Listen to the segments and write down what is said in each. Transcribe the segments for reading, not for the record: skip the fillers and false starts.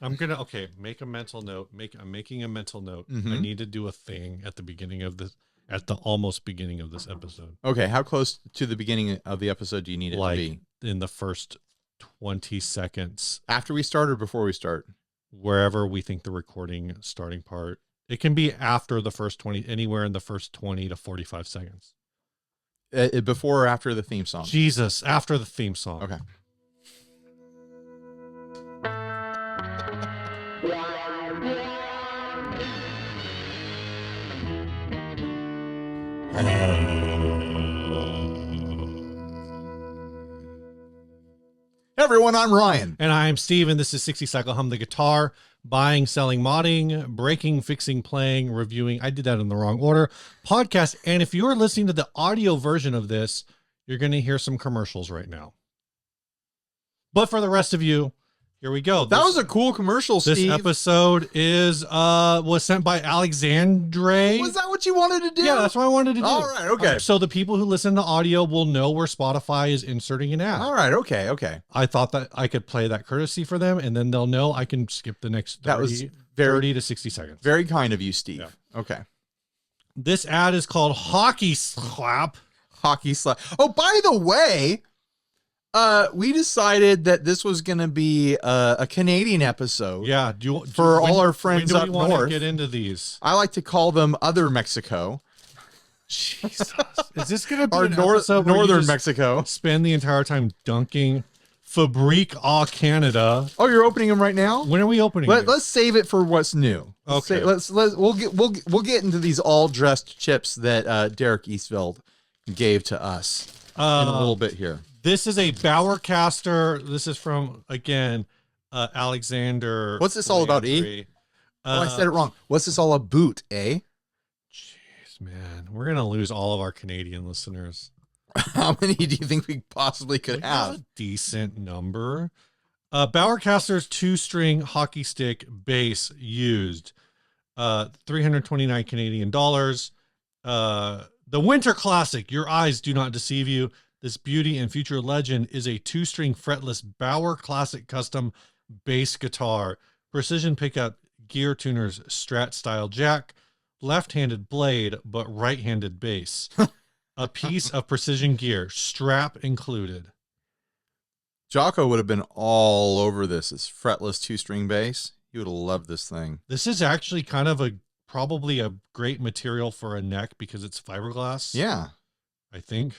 Okay, make a mental note. I'm making a mental note. Mm-hmm. I need to do a thing at the almost beginning of this episode. Okay, how close to the beginning of the episode do you need it to be? In the first 20 seconds. After we start or before we start? Wherever we think the recording starting part. It can be after the first 20, anywhere in the first 20 to 45 seconds. Before or after the theme song? Jesus, after the theme song. Okay. Everyone, I'm Ryan. And I'm Steve, and this is 60 Cycle Hum the Guitar. Buying, selling, modding, breaking, fixing, playing, reviewing. I did that in the wrong order. Podcast. And if you're listening to the audio version of this, you're going to hear some commercials right now. But for the rest of you, here we go. That was a cool commercial, Steve. This episode was sent by Alexandre. Was that what you wanted to do? Yeah, that's what I wanted to do. All right, okay. So the people who listen to audio will know where Spotify is inserting an ad. All right, okay. I thought that I could play that courtesy for them, and then they'll know I can skip the next 30 to 60 seconds. Very kind of you, Steve. Yeah. Okay. This ad is called Hockey Slap. Hockey Slap. Oh, by the way, we decided that this was going to be a Canadian episode. Yeah, all our friends up north. Want to get into these? I like to call them Other Mexico. Jesus, is this going to be our northern Mexico? Spend the entire time dunking Fabrique au Canada. Oh, you're opening them right now? When are we opening? Let's save it for what's new. Okay, we'll get into these all dressed chips that Derek Eastveld gave to us in a little bit here. This is a Bowercaster. This is from, again, Alexander. What's this all about, E? I said it wrong. What's this all about, eh? Jeez, man. We're going to lose all of our Canadian listeners. How many do you think we possibly could have? A decent number. Bowercaster's 2-string hockey stick bass used. 329 Canadian dollars. The Winter Classic, Your Eyes Do Not Deceive You. This beauty and future legend is a 2-string fretless Bauer Classic custom bass guitar. Precision pickup, gear tuners, Strat style jack, left-handed blade, but right-handed bass. A piece of precision gear, strap included. Jocko would have been all over this. It's fretless 2-string bass. He would have loved this thing. This is actually kind of probably a great material for a neck because it's fiberglass. Yeah. I think.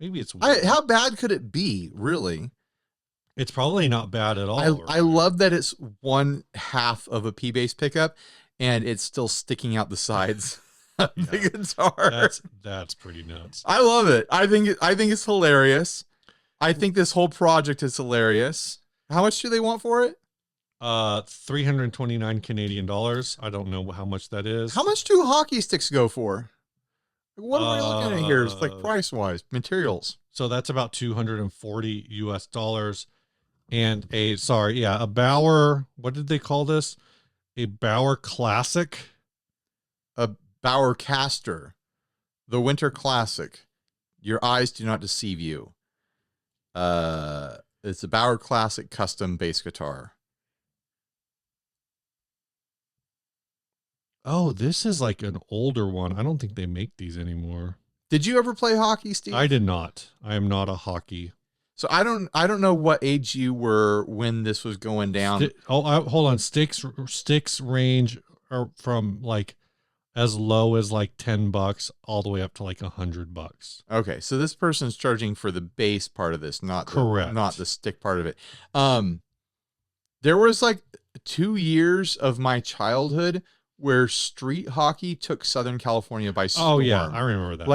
Maybe it's weird. How bad could it be, really? It's probably not bad at all. I love that it's one half of a P-bass pickup and it's still sticking out the sides of the guitar. That's pretty nuts. I love it. I think it's hilarious. I think this whole project is hilarious. How much do they want for it? 329 Canadian dollars. I don't know how much that is. How much do hockey sticks go for? What are we looking at here? It's like price-wise, materials. So that's about $240 US. And a Bauer, what did they call this? A Bauer Classic? A Bowercaster. The Winter Classic. Your Eyes Do Not Deceive You. It's a Bauer Classic custom bass guitar. Oh, this is like an older one. I don't think they make these anymore. Did you ever play hockey, Steve? I did not. I am not a hockey. So I don't know what age you were when this was going down. Hold on. Sticks range are from like as low as like $10 all the way up to like $100. Okay, so this person's charging for the bass part of this, not the stick part of it. There was like 2 years of my childhood where street hockey took Southern California by storm. Oh yeah, I remember that.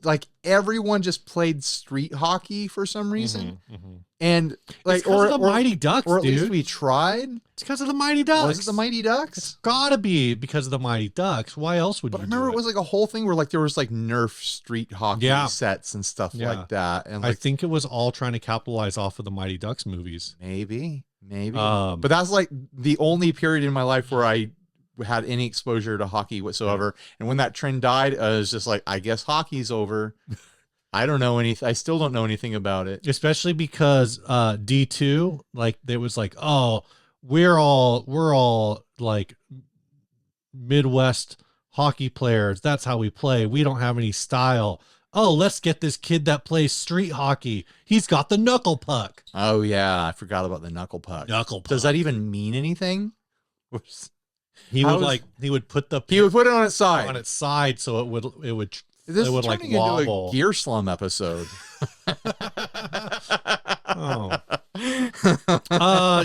Like everyone just played street hockey for some reason, and like or the Mighty Ducks, or at least we tried. It's because of the Mighty Ducks. Was it the Mighty Ducks? It's gotta be because of the Mighty Ducks. Why else would? But I remember it was like a whole thing where like there was like Nerf street hockey sets and stuff like that, and like, I think it was all trying to capitalize off of the Mighty Ducks movies. Maybe. But that's like the only period in my life where I had any exposure to hockey whatsoever. And when that trend died, I was just like, I guess hockey's over. I don't know anything. I still don't know anything about it. Especially because D2, like there was like, oh, we're all like Midwest hockey players. That's how we play. We don't have any style. Oh, let's get this kid that plays street hockey. He's got the knuckle puck. Oh yeah, I forgot about the knuckle puck. Knuckle puck. Does that even mean anything? He would put it on its side. On its side, so it would This it would is like turning into wobble. a Gear Slum episode. Oh.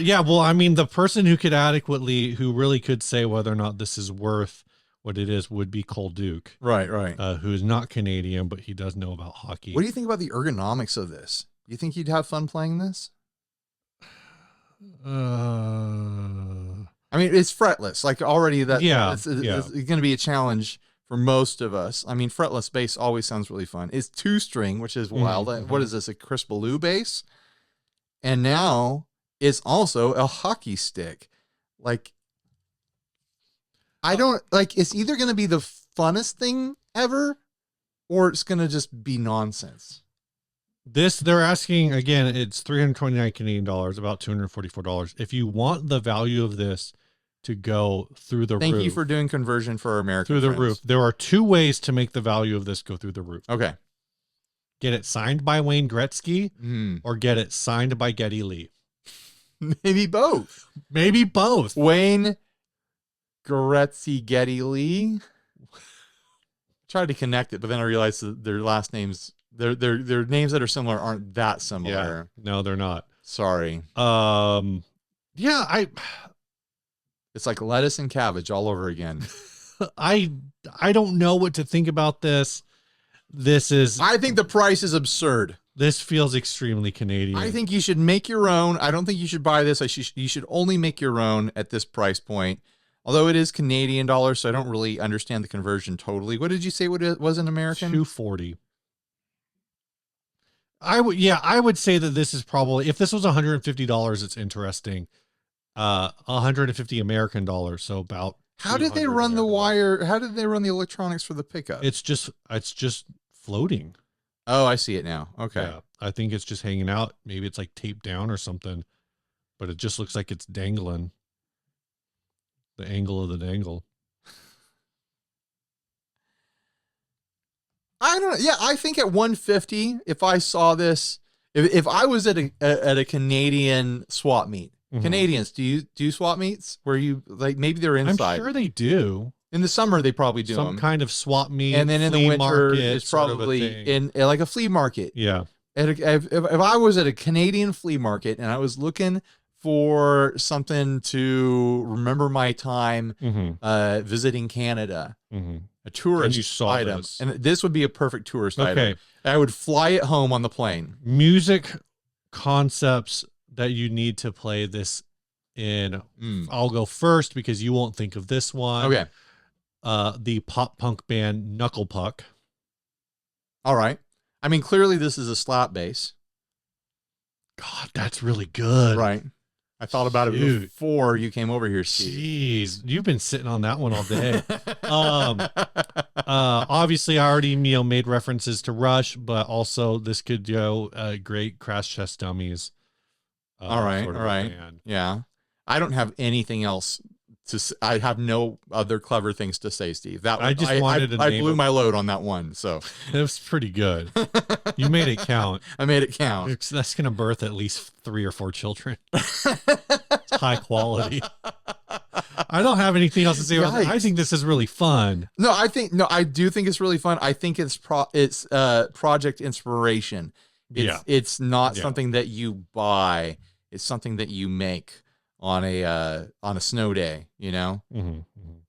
Yeah, well, I mean, the person who really could say whether or not this is worth what it is would be Cole Duke. Right. Who is not Canadian, but he does know about hockey. What do you think about the ergonomics of this? Do you think you'd have fun playing this? I mean, it's fretless. Like already it's going to be a challenge for most of us. I mean, fretless bass always sounds really fun. It's 2-string, which is wild. Mm-hmm. What is this, a Chris Ballou bass? And now it's also a hockey stick. Like, I don't like, it's either going to be the funnest thing ever or it's going to just be nonsense. They're asking again, it's 329 Canadian dollars, about $244. If you want the value of this to go through the roof. Thank you for doing conversion for our American through the friends. roof. There are 2 ways to make the value of this go through the roof. Okay. Get it signed by Wayne Gretzky or get it signed by Geddy Lee. Maybe both. Maybe both. Wayne Gretzky, Geddy Lee. Tried to connect it, but then I realized that their last names, their names that are similar aren't that similar. Yeah. No, they're not. Sorry. Yeah, it's like lettuce and cabbage all over again. I don't know what to think about this. I think the price is absurd. This feels extremely Canadian. I think you should make your own. I don't think you should buy this. You should only make your own at this price point. Although it is Canadian dollars, so I don't really understand the conversion totally. What did you say it was in American? $240. I would say that this is probably, if this was $150, it's interesting. $150 American dollars, so about. How did they run the wire? How did they run the electronics for the pickup? It's just floating. Oh, I see it now. Okay. Yeah, I think it's just hanging out. Maybe it's like taped down or something, but it just looks like it's dangling. The angle of the dangle. I don't know. Yeah, I think at 150, if I saw this, if I was at a Canadian swap meet, Canadians, do you do swap meets where you like maybe they're inside? I'm sure they do. In the summer, they probably do some kind of swap meet, and then in the winter, it's probably in like a flea market. Yeah. If I was at a Canadian flea market and I was looking for something to remember my time visiting Canada, a tourist item, and this would be a perfect tourist item. I would fly it home on the plane. Music concepts that you need to play this in. I'll go first because you won't think of this one. Okay. The pop punk band Knuckle Puck. All right. I mean, clearly this is a slap bass. God, that's really good. Right. I thought about it before you came over here, Steve. Jeez, you've been sitting on that one all day. Obviously, I already made references to Rush, but also this could go great Crash Test Dummies. All right. Yeah. I don't have anything else I have no other clever things to say, Steve. I blew my load on that one, so it was pretty good. You made it count. I made it count. That's gonna birth at least 3 or 4 children. It's high quality. I don't have anything else to say. I think this is really fun. I do think it's really fun. I think it's project inspiration. It's not something that you buy. It's something that you make on a snow day, you know.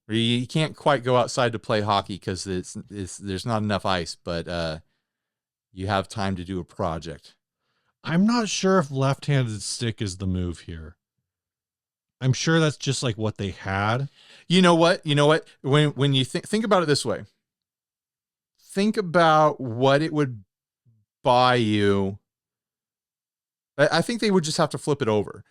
You can't quite go outside to play hockey because there's not enough ice, but you have time to do a project. I'm not sure if left-handed stick is the move here. I'm sure that's just like what they had. You know what? When you think about it this way, think about what it would buy you. I think they would just have to flip it over.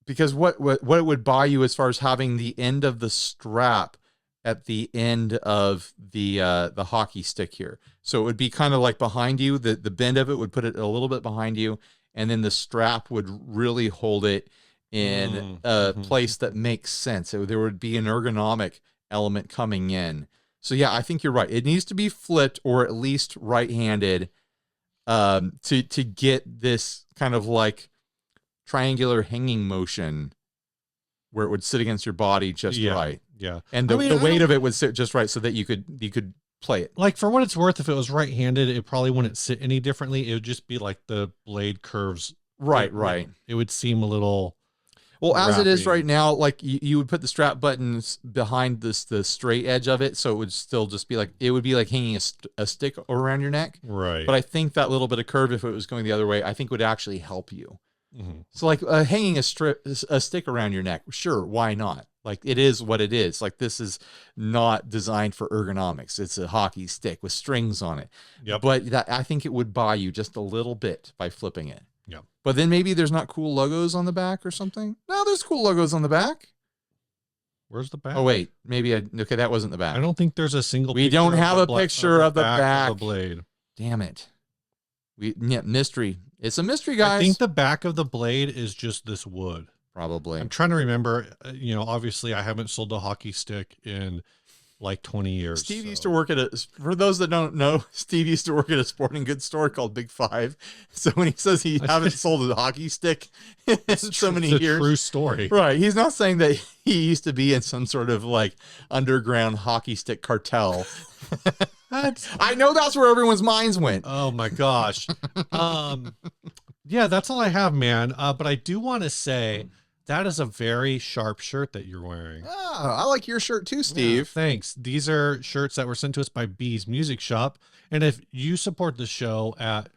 Because what it would buy you as far as having the end of the strap at the end of the hockey stick here. So it would be kind of like behind you. The bend of it would put it a little bit behind you, and then the strap would really hold it in a place that makes sense. So there would be an ergonomic element coming in. So yeah, I think you're right. It needs to be flipped or at least right-handed to get this kind of like triangular hanging motion where it would sit against your body just right. Yeah. And the weight of it would sit just right so that you could play it. Like, for what it's worth, if it was right-handed, it probably wouldn't sit any differently. It would just be like the blade curves. Right. It would seem a little... Well, as it is right now, like you would put the strap buttons behind the straight edge of it, so it would still just be like, it would be like hanging a stick around your neck. Right. But I think that little bit of curve, if it was going the other way, I think would actually help you. So like hanging a stick around your neck, sure, why not? Like, it is what it is. Like, this is not designed for ergonomics. It's a hockey stick with strings on it. Yep. But I think it would buy you just a little bit by flipping it. Yeah. But then maybe there's not cool logos on the back or something. No, there's cool logos on the back. Where's the back? Oh wait, maybe okay, that wasn't the back. I don't think there's a single. We don't have a picture of the back of the blade. Damn it. Mystery. It's a mystery, guys. I think the back of the blade is just this wood. Probably. I'm trying to remember. Obviously, I haven't sold a hockey stick in like 20 years. Steve used to work for those that don't know, Steve used to work at a sporting goods store called Big Five. So when he says he haven't sold a hockey stick in so many years. It's a true story. Right. He's not saying that he used to be in some sort of like underground hockey stick cartel. I know that's where everyone's minds went. Oh my gosh. Yeah, that's all I have, man. But I do want to say that is a very sharp shirt that you're wearing. Oh, I like your shirt too, Steve. Yeah, thanks. These are shirts that were sent to us by B's Music Shop. And if you support the show at,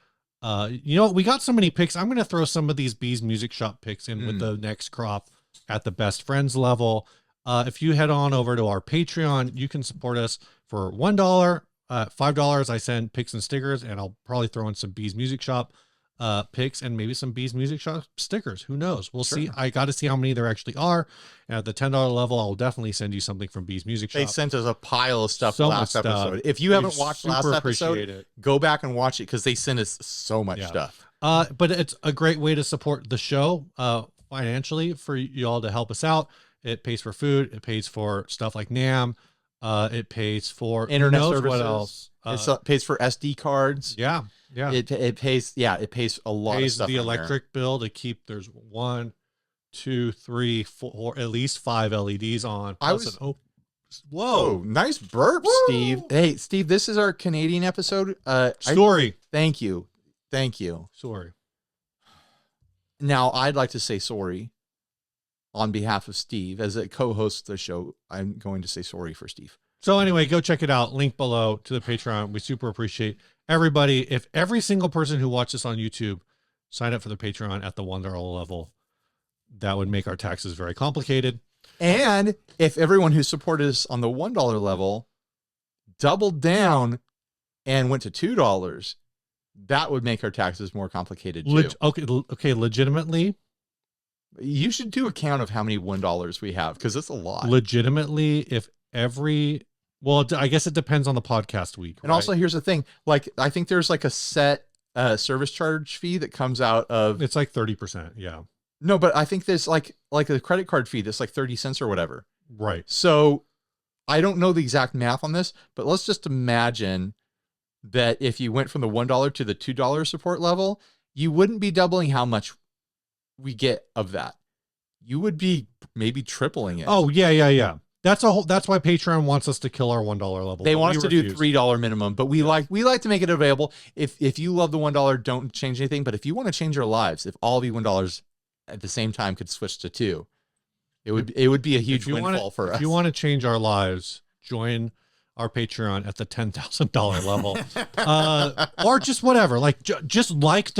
we got so many picks. I'm going to throw some of these B's Music Shop picks in with the next crop at the best friends level. If you head on over to our Patreon, you can support us for $1. $5 I send picks and stickers, and I'll probably throw in some B's Music Shop picks and maybe some B's Music Shop stickers. Who knows? We'll see. I got to see how many there actually are. And at the $10 level, I'll definitely send you something from B's Music Shop. They sent us a pile of stuff last episode. If you haven't watched last episode, go back and watch it because they sent us so much stuff. But it's a great way to support the show financially for you all to help us out. It pays for food. It pays for stuff like NAM. It pays for internet services. What else? It pays for SD cards. Yeah. It pays a lot of stuff. The electric bill to keep. There's 1, 2, 3, 4, at least 5 LEDs on. Whoa, nice burp, Woo! Steve. Hey, Steve, this is our Canadian episode. Sorry. Thank you. Sorry. Now I'd like to say sorry. On behalf of Steve, as a co-host of the show, I'm going to say sorry for Steve. So anyway, go check it out. Link below to the Patreon. We super appreciate everybody. If every single person who watches on YouTube signed up for the Patreon at the $1 level, that would make our taxes very complicated. And if everyone who supported us on the $1 level doubled down and went to $2, that would make our taxes more complicated too. Okay, legitimately. You should do a count of how many $1 we have, because it's a lot. Legitimately, I guess it depends on the podcast week. And also, here's the thing. Like, I think there's like a set service charge fee that comes out of... It's like 30%, yeah. No, but I think there's like a credit card fee that's like 30 cents or whatever. Right. So I don't know the exact math on this, but let's just imagine that if you went from the $1 to the $2 support level, you wouldn't be doubling how much we get of that. You would be maybe tripling it. Oh yeah. That's why Patreon wants us to kill our $1 level. They want us to do $3 minimum, but we like to make it available. If you love the $1, don't change anything. But if you want to change your lives, if all of you $1 at the same time could switch to $2, it would be a huge windfall for us. If you want to change our lives, join our Patreon at the $10,000 level, or just whatever. Like just like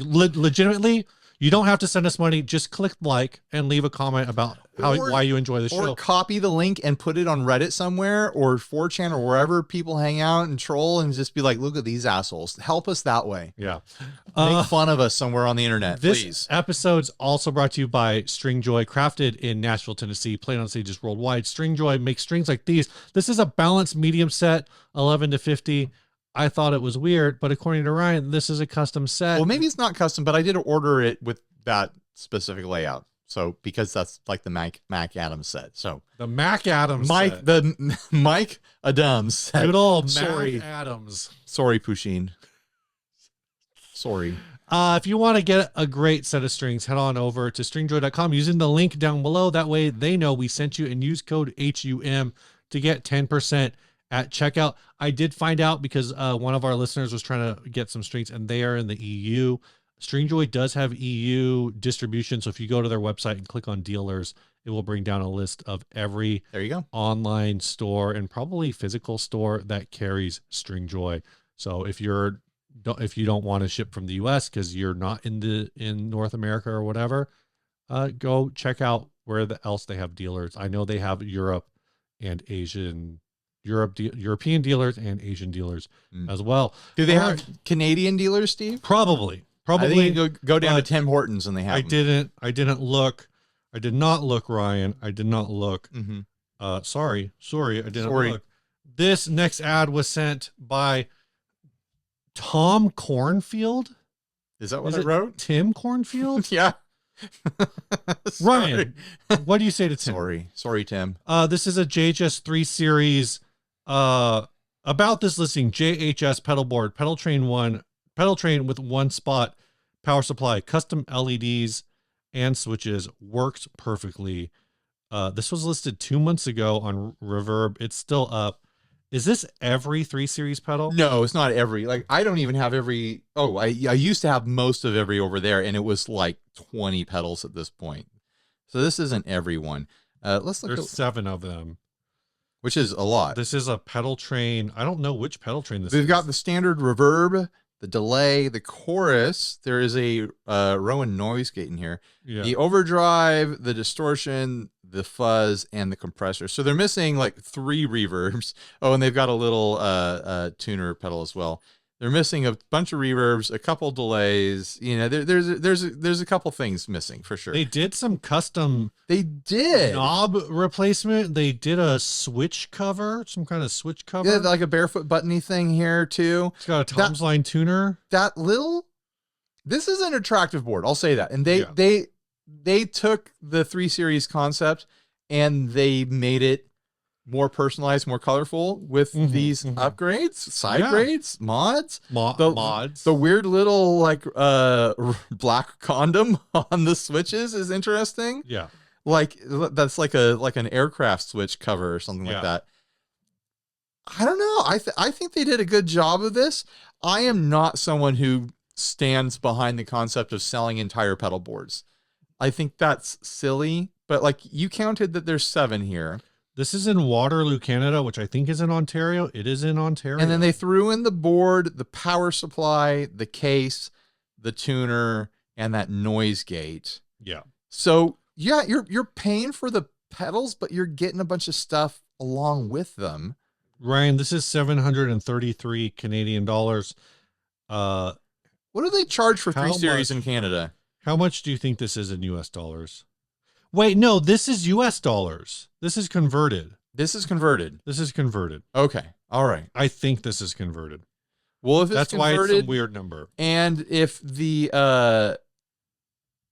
legitimately. You don't have to send us money. Just click like and leave a comment about why you enjoy the show. Or copy the link and put it on Reddit somewhere or 4chan or wherever people hang out and troll and just be like, look at these assholes. Help us that way. Yeah. Make fun of us somewhere on the internet, this please. Episode's also brought to you by Stringjoy, crafted in Nashville, Tennessee, played on stages worldwide. Stringjoy makes strings like these. This is a balanced medium set, 11 to 50. I thought it was weird, but according to Ryan, this is a custom set. Well, maybe it's not custom, but I did order it with that specific layout. So because that's like the Mac Adams said. So the Mac Adams Mike set. the Mike Adams said. Good old Sorry. Mac Adams. Sorry, Pusheen. Sorry. If you want to get a great set of strings, head on over to stringjoy.com using the link down below. That way they know we sent you, and use code HUM to get 10% at checkout. I did find out because one of our listeners was trying to get some strings, and they are in the EU. Stringjoy does have EU distribution. So if you go to their website and click on dealers, it will bring down a list of every There you go. online store and probably physical store that carries Stringjoy. So if you don't want to ship from the US because you're not in North America or whatever, go check out where else they have dealers. I know they have European dealers and Asian dealers as well. Do they have Canadian dealers, Steve? Probably. I think you go down to Tim Hortons and they have them. I didn't look. I did not look, Ryan. I did not look. Sorry, I didn't look. This next ad was sent by Tom Cornfield. Is that what I wrote? Tim Cornfield? Yeah. Ryan, what do you say to Tim? Sorry, Tim. This is a JHS 3 series. About this listing, JHS pedal board, pedal train with one spot, power supply, custom LEDs and switches, works perfectly. This was listed 2 months ago on Revv. It's still up. Is this every 3 series pedal? No, it's not every. Like, I don't even have every. Oh, I used to have most of every over there, and it was like 20 pedals at this point. So this isn't every one. Let's look. There's 7 of them, which is a lot. This is a pedal train. I don't know which pedal train this is. We've got the standard reverb, the delay, the chorus. There is a Rowan noise gate in here. Yeah. The overdrive, the distortion, the fuzz, and the compressor. So they're missing like 3 reverbs. Oh, and they've got a little tuner pedal as well. They're missing a bunch of reverbs, a couple delays. You know, there's a couple things missing for sure. They did some custom. They did knob replacement. They did a switch cover, some kind of switch cover. Yeah, like a barefoot buttony thing here too. It's got a Tom's Line tuner. This is an attractive board. I'll say that. And they took the 3 series concept and they made it more personalized, more colorful with these upgrades, side grades, mods, mods. The weird little like black condom on the switches is interesting. Yeah, like that's like an aircraft switch cover or something like that. I don't know. I think they did a good job of this. I am not someone who stands behind the concept of selling entire pedal boards. I think that's silly. But like, you counted that there's 7 here. This is in Waterloo, Canada, which I think is in Ontario. It is in Ontario. And then they threw in the board, the power supply, the case, the tuner, and that noise gate. Yeah. So yeah, you're paying for the pedals, but you're getting a bunch of stuff along with them. Ryan, this is 733 Canadian dollars. What do they charge for 3 series in Canada? How much do you think this is in US dollars? Wait, no, this is US dollars. This is converted. This is converted. This is converted. Okay. All right. I think this is converted. Well, if it's that's converted, why it's some weird number. And if the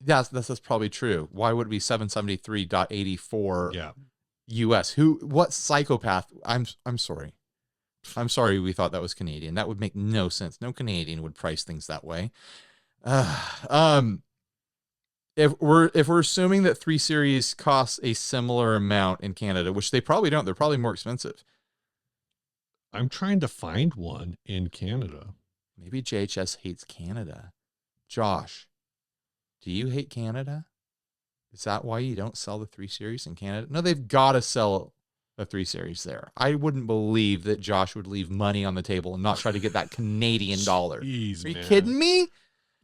that's probably true. Why would it be 773.84 US? What psychopath? I'm sorry. I'm sorry we thought that was Canadian. That would make no sense. No Canadian would price things that way. If we're assuming that 3 series costs a similar amount in Canada, which they probably don't, they're probably more expensive. I'm trying to find one in Canada. Maybe JHS hates Canada. Josh, do you hate Canada? Is that why you don't sell the 3 series in Canada? No, they've got to sell the 3 series there. I wouldn't believe that Josh would leave money on the table and not try to get that Canadian dollar. Jeez, are you kidding me?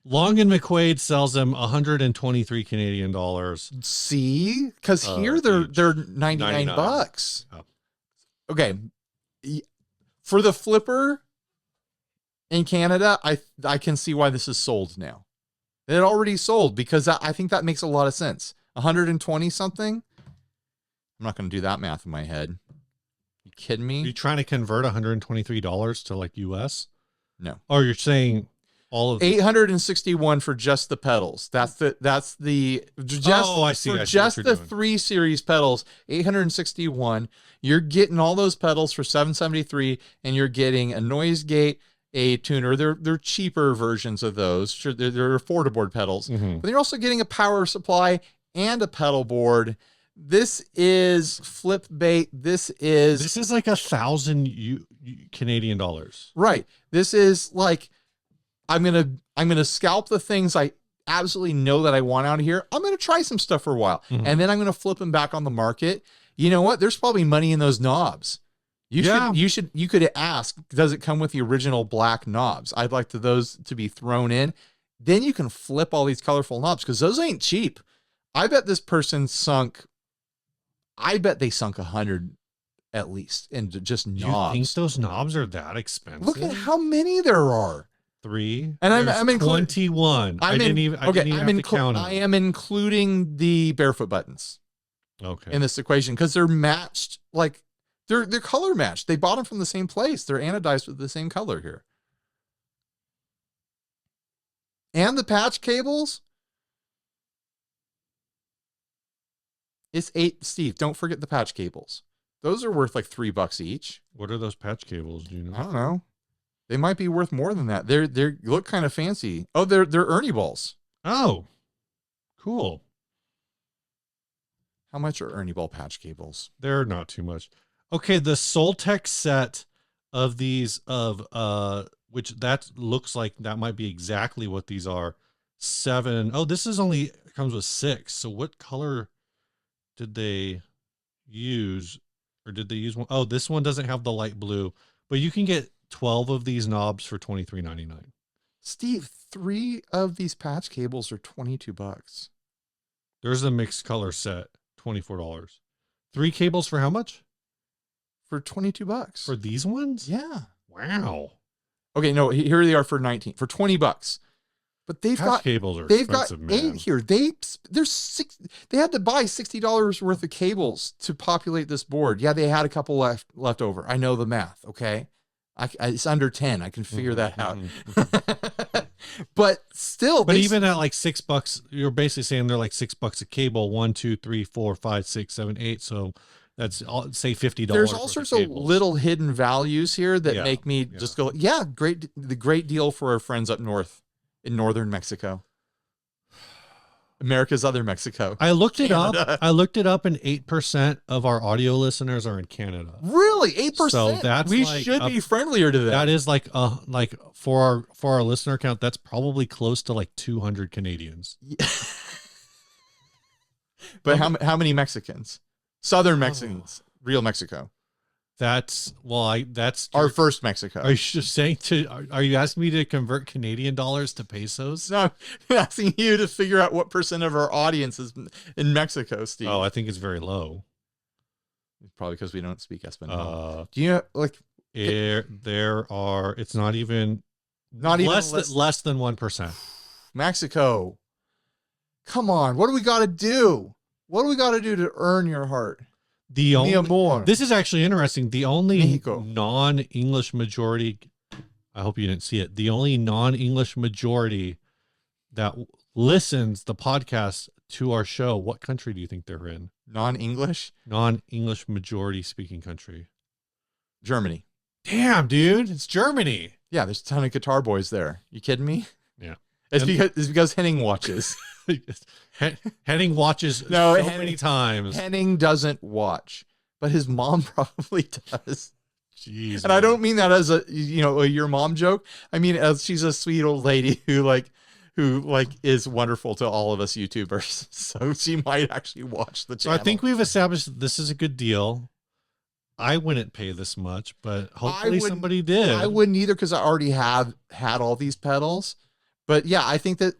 Long and McQuaid sells them 123 Canadian dollars. See, because here they're 99 bucks. Oh. Okay, for the flipper in Canada, I can see why this is sold now. It already sold because I think that makes a lot of sense. 120 something. I'm not going to do that math in my head. You kidding me? Are you trying to convert $123 to like US? No. Oh, you're saying All of 861 for just the pedals. That's the I see. For I see just what the you're doing. 3 series pedals, 861. You're getting all those pedals for $773, and you're getting a noise gate, a tuner. They're cheaper versions of those. Sure, they're affordable pedals, but you're also getting a power supply and a pedal board. This is flip bait. This is like 1,000 Canadian dollars. Right. This is like, I'm gonna scalp the things I absolutely know that I want out of here. I'm gonna try some stuff for a while, and then I'm gonna flip them back on the market. You know what? There's probably money in those knobs. You could ask, does it come with the original black knobs? I'd like those to be thrown in. Then you can flip all these colorful knobs, because those ain't cheap. I bet this person sunk 100 at least in just knobs. You think those knobs are that expensive? Look at how many there are. 3, and I'm 21. I didn't even have to count them. I am including the barefoot buttons. Okay. In this equation, because they're matched, like they're color matched. They bought them from the same place. They're anodized with the same color here. And the patch cables. It's Steve, don't forget the patch cables. Those are worth like $3 each. What are those patch cables? Do you know? I don't know. They might be worth more than that. They look kind of fancy. Oh, they're Ernie balls. Oh, cool. How much are Ernie ball patch cables? They're not too much. Okay, the Soltech set of these which that looks like that might be exactly what these are. 7. Oh, this is only comes with 6. So what color did they use, or did they use one? Oh, this one doesn't have the light blue, but you can get 12 of these knobs for $23.99. Steve, 3 of these patch cables are $22. There's a mixed color set, $24. 3 cables for how much? For $22. For these ones? Yeah. Wow. Okay, no, here they are for $20. But they've got cables are they've expensive, got 8 man. here. They had to buy $60 worth of cables to populate this board. Yeah, they had a couple left over. I know the math. Okay, it's under 10. I can figure that out. But still, even at like $6, you're basically saying they're like $6 a cable. 1, 2, 3, 4, 5, 6, 7, 8. So that's all, say $50. There's all sorts of little hidden values here that make me just go, yeah, great. The great deal for our friends up north in northern Mexico. America's other Mexico. I looked it up. And 8% of our audio listeners are in Canada. Really? 8%? So that's we should be friendlier to them. That is like for our listener count, that's probably close to like 200 Canadians. Yeah. But how many Mexicans? Southern Mexicans. Real Mexico. That's our first Mexico. Are you just saying are you asking me to convert Canadian dollars to pesos? No, I'm asking you to figure out what percent of our audience is in Mexico, Steve. Oh, I think it's very low. Probably because we don't speak Espanol. Do you know, like it's not even less than 1%. Mexico. Come on, what do we got to do? What do we got to do to earn your heart? This is actually interesting. The only non-English majority, I hope you didn't see it. The only non-English majority that listens the podcast to our show, what country do you think they're in? Non-English majority speaking country. Germany. Damn, dude, it's Germany. Yeah, there's a ton of guitar boys there. You kidding me? Yeah. It's because Henning watches. Henning watches so many times. Henning doesn't watch, but his mom probably does. Jeez, and I don't mean that as a your mom joke. I mean as she's a sweet old lady who is wonderful to all of us YouTubers. So she might actually watch the channel. So I think we've established that this is a good deal. I wouldn't pay this much, but hopefully somebody did. I wouldn't either, because I already have had all these pedals. But yeah, I think that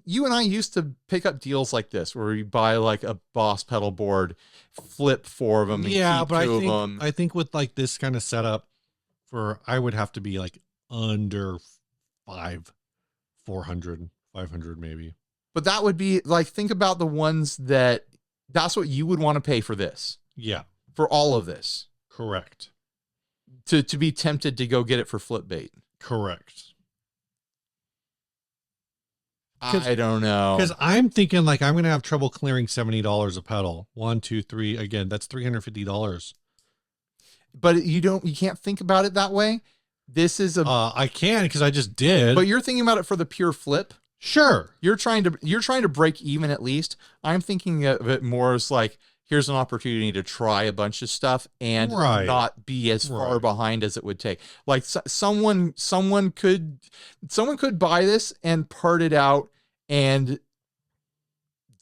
you and I used to pick up deals like this where we buy like a Boss pedal board, flip 4 of them. And keep but 2 of them. I think with like this kind of setup, I would have to be like under 400, 500 maybe. But that would be like, think about the ones that's what you would want to pay for this. Yeah. For all of this. Correct. To be tempted to go get it for flip bait. Correct. I don't know. Because I'm thinking like I'm gonna have trouble clearing $70 a pedal. 1, 2, 3. Again, that's $350. But you can't think about it that way. This is I can because I just did. But you're thinking about it for the pure flip. Sure. You're trying to break even at least. I'm thinking of it more as like, here's an opportunity to try a bunch of stuff and not be as far behind as it would take. Like someone could buy this and part it out and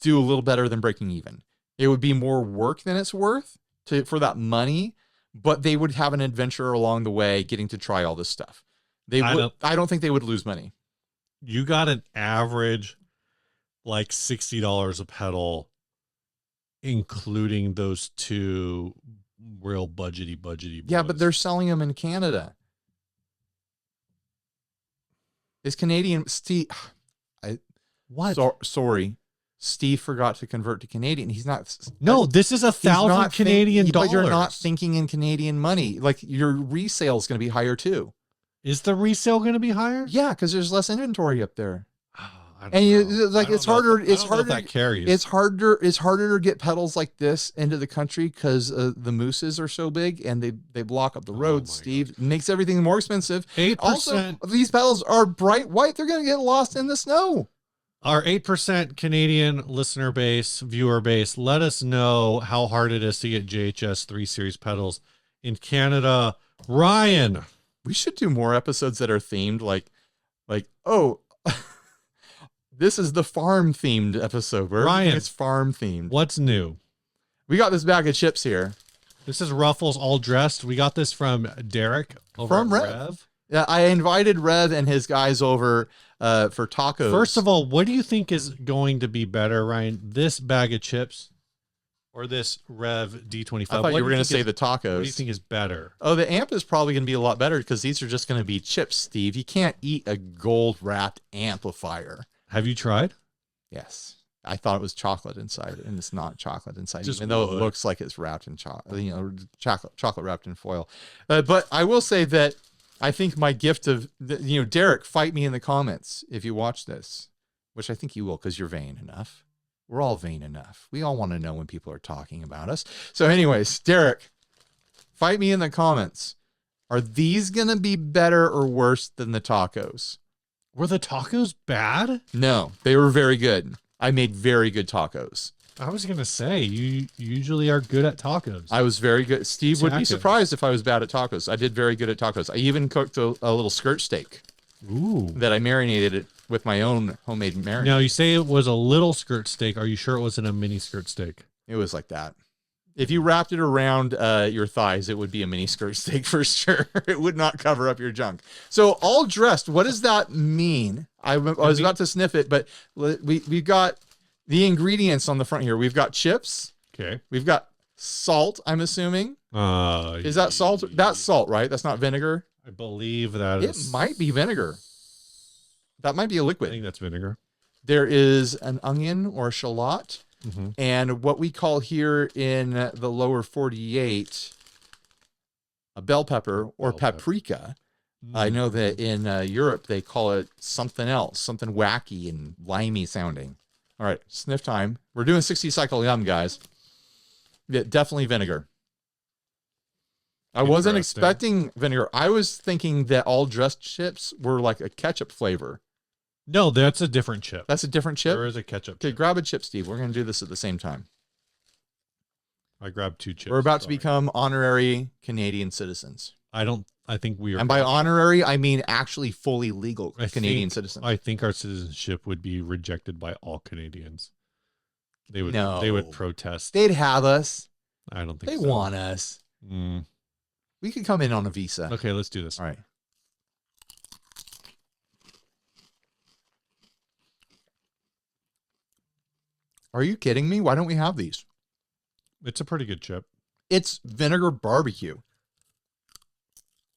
do a little better than breaking even. It would be more work than it's worth for that money, but they would have an adventure along the way getting to try all this stuff. I don't think they would lose money. You got an average like $60 a pedal, including those two real budgety. Yeah, but they're selling them in Canada. It's Canadian. Steve, sorry. Steve forgot to convert to Canadian. He's not. No, this is $1,000 Canadian dollars. But you're not thinking in Canadian money. Like your resale is going to be higher too. Is the resale going to be higher? Yeah, because there's less inventory up there. It's harder. It's harder to get pedals like this into the country because the mooses are so big and they block up the road. Steve, it makes everything more expensive. 8%. Also, these pedals are bright white. They're going to get lost in the snow. Our 8% Canadian listener base, viewer base, let us know how hard it is to get JHS 3 Series pedals in Canada. Ryan, we should do more episodes that are themed like oh. This is the farm themed episode. Ryan, it's farm themed. What's new? We got this bag of chips here. This is Ruffles all dressed. We got this from Derek from Revv. Yeah, I invited Revv and his guys over for tacos. First of all, what do you think is going to be better, Ryan? This bag of chips or this Revv D25? I thought you were going to say the tacos. What do you think is better? Oh, the amp is probably going to be a lot better because these are just going to be chips, Steve. You can't eat a gold wrapped amplifier. Have you tried? Yes. I thought it was chocolate inside, and it's not chocolate inside, Just even though it looks like it's wrapped in chocolate, chocolate wrapped in foil. But I will say that I think my gift of, Derek, fight me in the comments if you watch this, which I think you will because you're vain enough. We're all vain enough. We all want to know when people are talking about us. So anyways, Derek, fight me in the comments. Are these going to be better or worse than the tacos? Were the tacos bad? No, they were very good. I made very good tacos. I was going to say, you usually are good at tacos. I was very good. Steve would be surprised if I was bad at tacos. I did very good at tacos. I even cooked a little skirt steak. Ooh. That I marinated it with my own homemade marinade. Now, you say it was a little skirt steak. Are you sure it wasn't a mini skirt steak? It was like that. If you wrapped it around your thighs, it would be a mini skirt steak for sure. It would not cover up your junk. So all dressed, what does that mean? I was about to sniff it, but we've got the ingredients on the front here. We've got chips. Okay. We've got salt, I'm assuming. Is that salt? That's salt, right? That's not vinegar? I believe that it might be vinegar. That might be a liquid. I think that's vinegar. There is an onion or a shallot. Mm-hmm. And what we call here in the lower 48 a bell pepper or paprika. Mm-hmm. I know that in Europe they call it something else, something wacky and limey sounding. All right, sniff time. We're doing 60 cycle yum, guys. Yeah, definitely vinegar. I wasn't expecting vinegar. I was thinking that all dressed chips were like a ketchup flavor. No, that's a different chip. That's a different chip? There is a ketchup chip. Okay, grab a chip, Steve. We're going to do this at the same time. I grabbed 2 chips. We're about to become honorary Canadian citizens. I think we are. And by honorary, I mean actually fully legal Canadian citizens. I think our citizenship would be rejected by all Canadians. They would protest. They'd have us. I don't think they want us. Mm. We could come in on a visa. Okay, let's do this. All right. Are you kidding me? Why don't we have these? It's a pretty good chip. It's vinegar barbecue.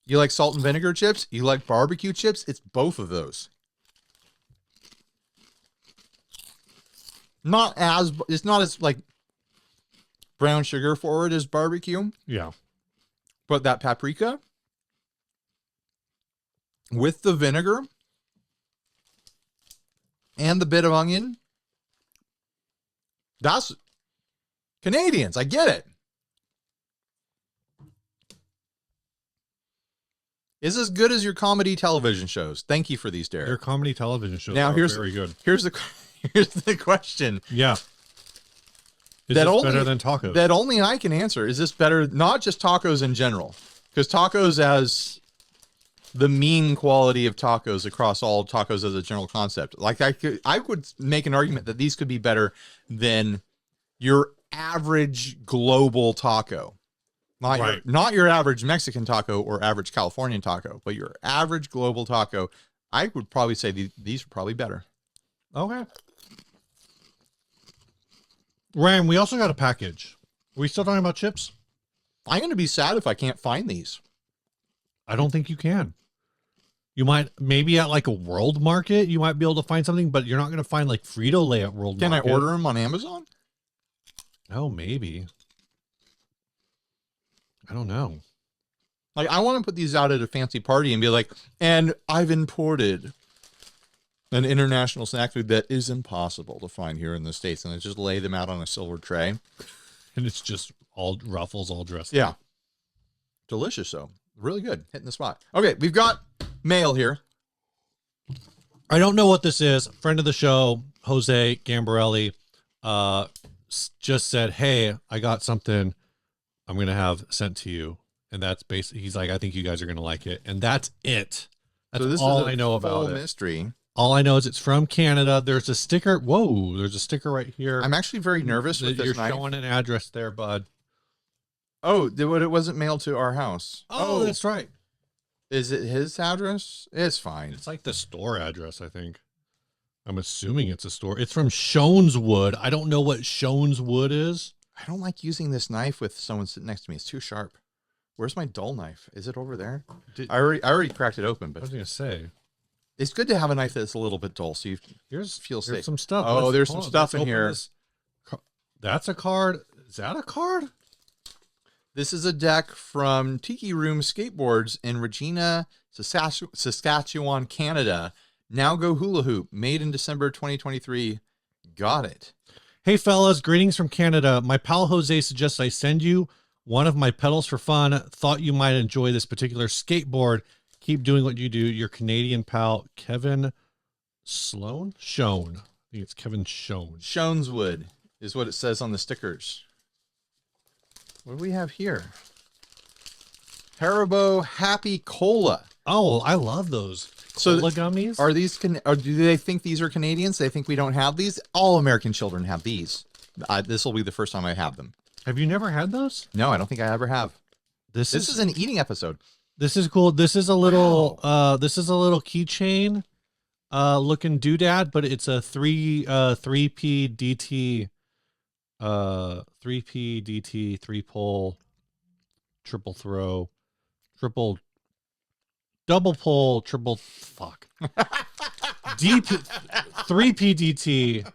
You like salt and vinegar chips? You like barbecue chips? It's both of those. It's not as like brown sugar forward as barbecue. Yeah. But that paprika with the vinegar, and the bit of onion. That's Canadians. I get it. Is as good as your comedy television shows. Thank you for these, Derek. Your comedy television shows now, are very good. Here's the question. Yeah. Is that this only, better than tacos? That only I can answer. Is this better? Not just tacos in general. Because tacos as the mean quality of tacos across all tacos as a general concept. Like I would make an argument that these could be better than your average global taco. Not your average Mexican taco or average Californian taco, but your average global taco. I would probably say these are probably better. Okay. Ryan, we also got a package. Are we still talking about chips? I'm going to be sad if I can't find these. I don't think you can. You might, maybe at like a World Market, you might be able to find something, but you're not going to find like Frito-Lay at World Market. Can I order them on Amazon? Oh, maybe. I don't know. Like, I want to put these out at a fancy party and be like, and I've imported an international snack food that is impossible to find here in the States. And I just lay them out on a silver tray. And it's just all Ruffles all dressed. Yeah. Delicious, though. Really good. Hitting the spot. Okay, we've got mail here. I don't know what this is. Friend of the show, Jose Gambarelli, just said, hey, I got something I'm going to have sent to you. And that's basically, he's like, I think you guys are going to like it. And that's it. That's so this all is I know about it. Mystery. All I know is it's from Canada. There's a sticker. Whoa, there's a sticker right here. I'm actually very nervous with this You're knife. showing an address there, bud. Oh, it wasn't mailed to our house. Oh, that's right. Is it his address? It's fine. It's like the store address, I think. I'm assuming it's a store. It's from Shoneswood. I don't know what Shoneswood is. I don't like using this knife with someone sitting next to me. It's too sharp. Where's my dull knife? Is it over there? I already cracked it open, but I was going to say. It's good to have a knife that's a little bit dull, so you feel safe. Here's some stuff. Oh, there's some stuff in here. That's a card. Is that a card? This is a deck from Tiki Room Skateboards in Regina, Saskatchewan, Canada. Now Go Hula Hoop, made in December 2023. Got it. Hey, fellas, greetings from Canada. My pal Jose suggests I send you one of my pedals for fun. Thought you might enjoy this particular skateboard. Keep doing what you do. Your Canadian pal, Kevin Shone. I think it's Kevin Shone. Shoneswood is what it says on the stickers. What do we have here? Haribo Happy Cola. Oh, I love those. Cola gummies. Are these? Or do they think these are Canadians? They think we don't have these. All American children have these. This will be the first time I have them. Have you never had those? No, I don't think I ever have. This is an eating episode. This is cool. This is a little. This is a little keychain, looking doodad, but it's a 3P DT. 3P DT 3-pole triple throw double pull triple fuck deep 3P DT,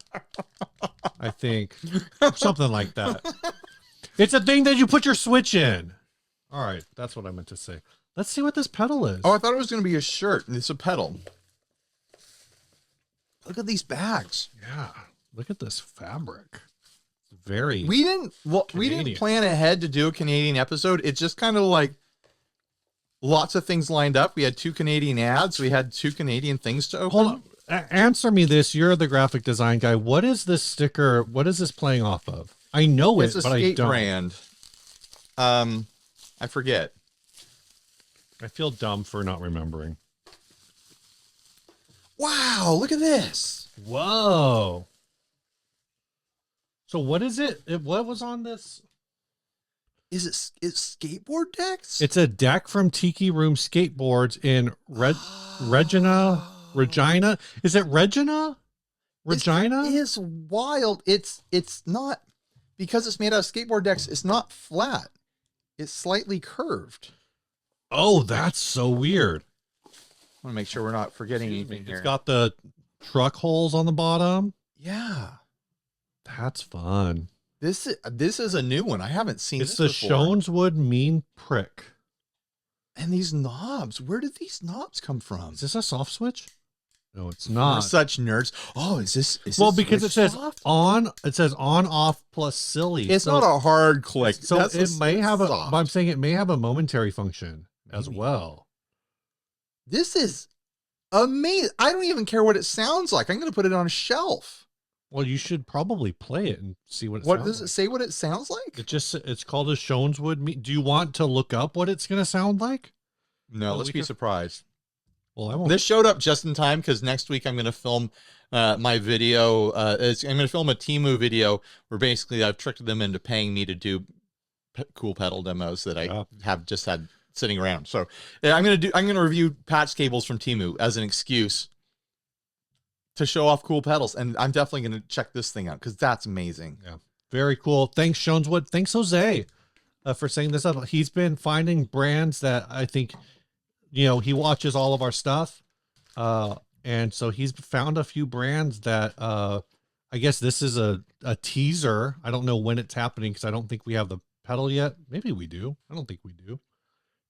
I think, something like that. It's a thing that you put your switch in. All right, that's what I meant to say. Let's see what this pedal is. Oh, I thought it was going to be a shirt. It's a pedal. Look at these bags. Yeah, look at this fabric. Very. We didn't plan ahead to do a Canadian episode. It's just kind of like lots of things lined up. We had 2 Canadian ads. We had 2 Canadian things to open. Hold on. Answer me this. You're the graphic design guy. What is this sticker? What is this playing off of? I know it's it, a but skate I don't. brand. I forget. I feel dumb for not remembering. Wow, look at this. Whoa. So what is it? What was on this? It's skateboard decks? It's a deck from Tiki Room Skateboards in Regina. Is it Regina? Regina? It is wild. It's not, because it's made out of skateboard decks, it's not flat. It's slightly curved. Oh, that's so weird. I want to make sure we're not forgetting anything here. It's got the truck holes on the bottom. Yeah. That's fun. This is a new one. I haven't seen it's this the before. Shoneswood Mean Prick. And these knobs, where did these knobs come from? Is this a soft switch? No, it's not. We're such nerds. Oh, is this because it says soft? on off plus silly. It's not a hard click. So it may have but I'm saying it may have a momentary function as well. This is amazing. I don't even care what it sounds like. I'm going to put it on a shelf. Well, you should probably play it and see what it What sounds does it say what it sounds like? It's called a Shoneswood. Do you want to look up what it's going to sound like? No, let's be surprised. Well, I won't. This showed up just in time because next week I'm going to film my video. I'm going to film a Temu video where basically I've tricked them into paying me to do cool pedal demos that I have just had sitting around. So I'm going to review patch cables from Temu as an excuse to show off cool pedals. And I'm definitely going to check this thing out because that's amazing. Yeah. Very cool. Thanks, Shoneswood. Thanks, Jose, for setting this up. He's been finding brands that I think, he watches all of our stuff. And so he's found a few brands that, I guess this is a teaser. I don't know when it's happening because I don't think we have the pedal yet. Maybe we do. I don't think we do.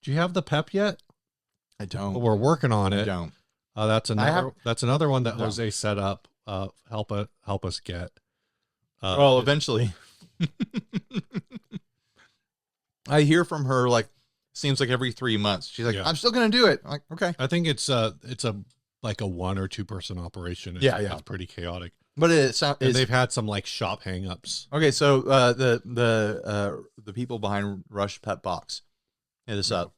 Do you have the pep yet? I don't. Well, we're working on it. I don't. That's another one that Jose set up. Help us get. Well, eventually. I hear from her seems like every 3 months. She's like, I'm still going to do it. I'm like, okay. I think it's a 1 or 2 person operation. It's pretty chaotic. But they've had some shop hangups. Okay, so the people behind Rush Pet Box hit us up,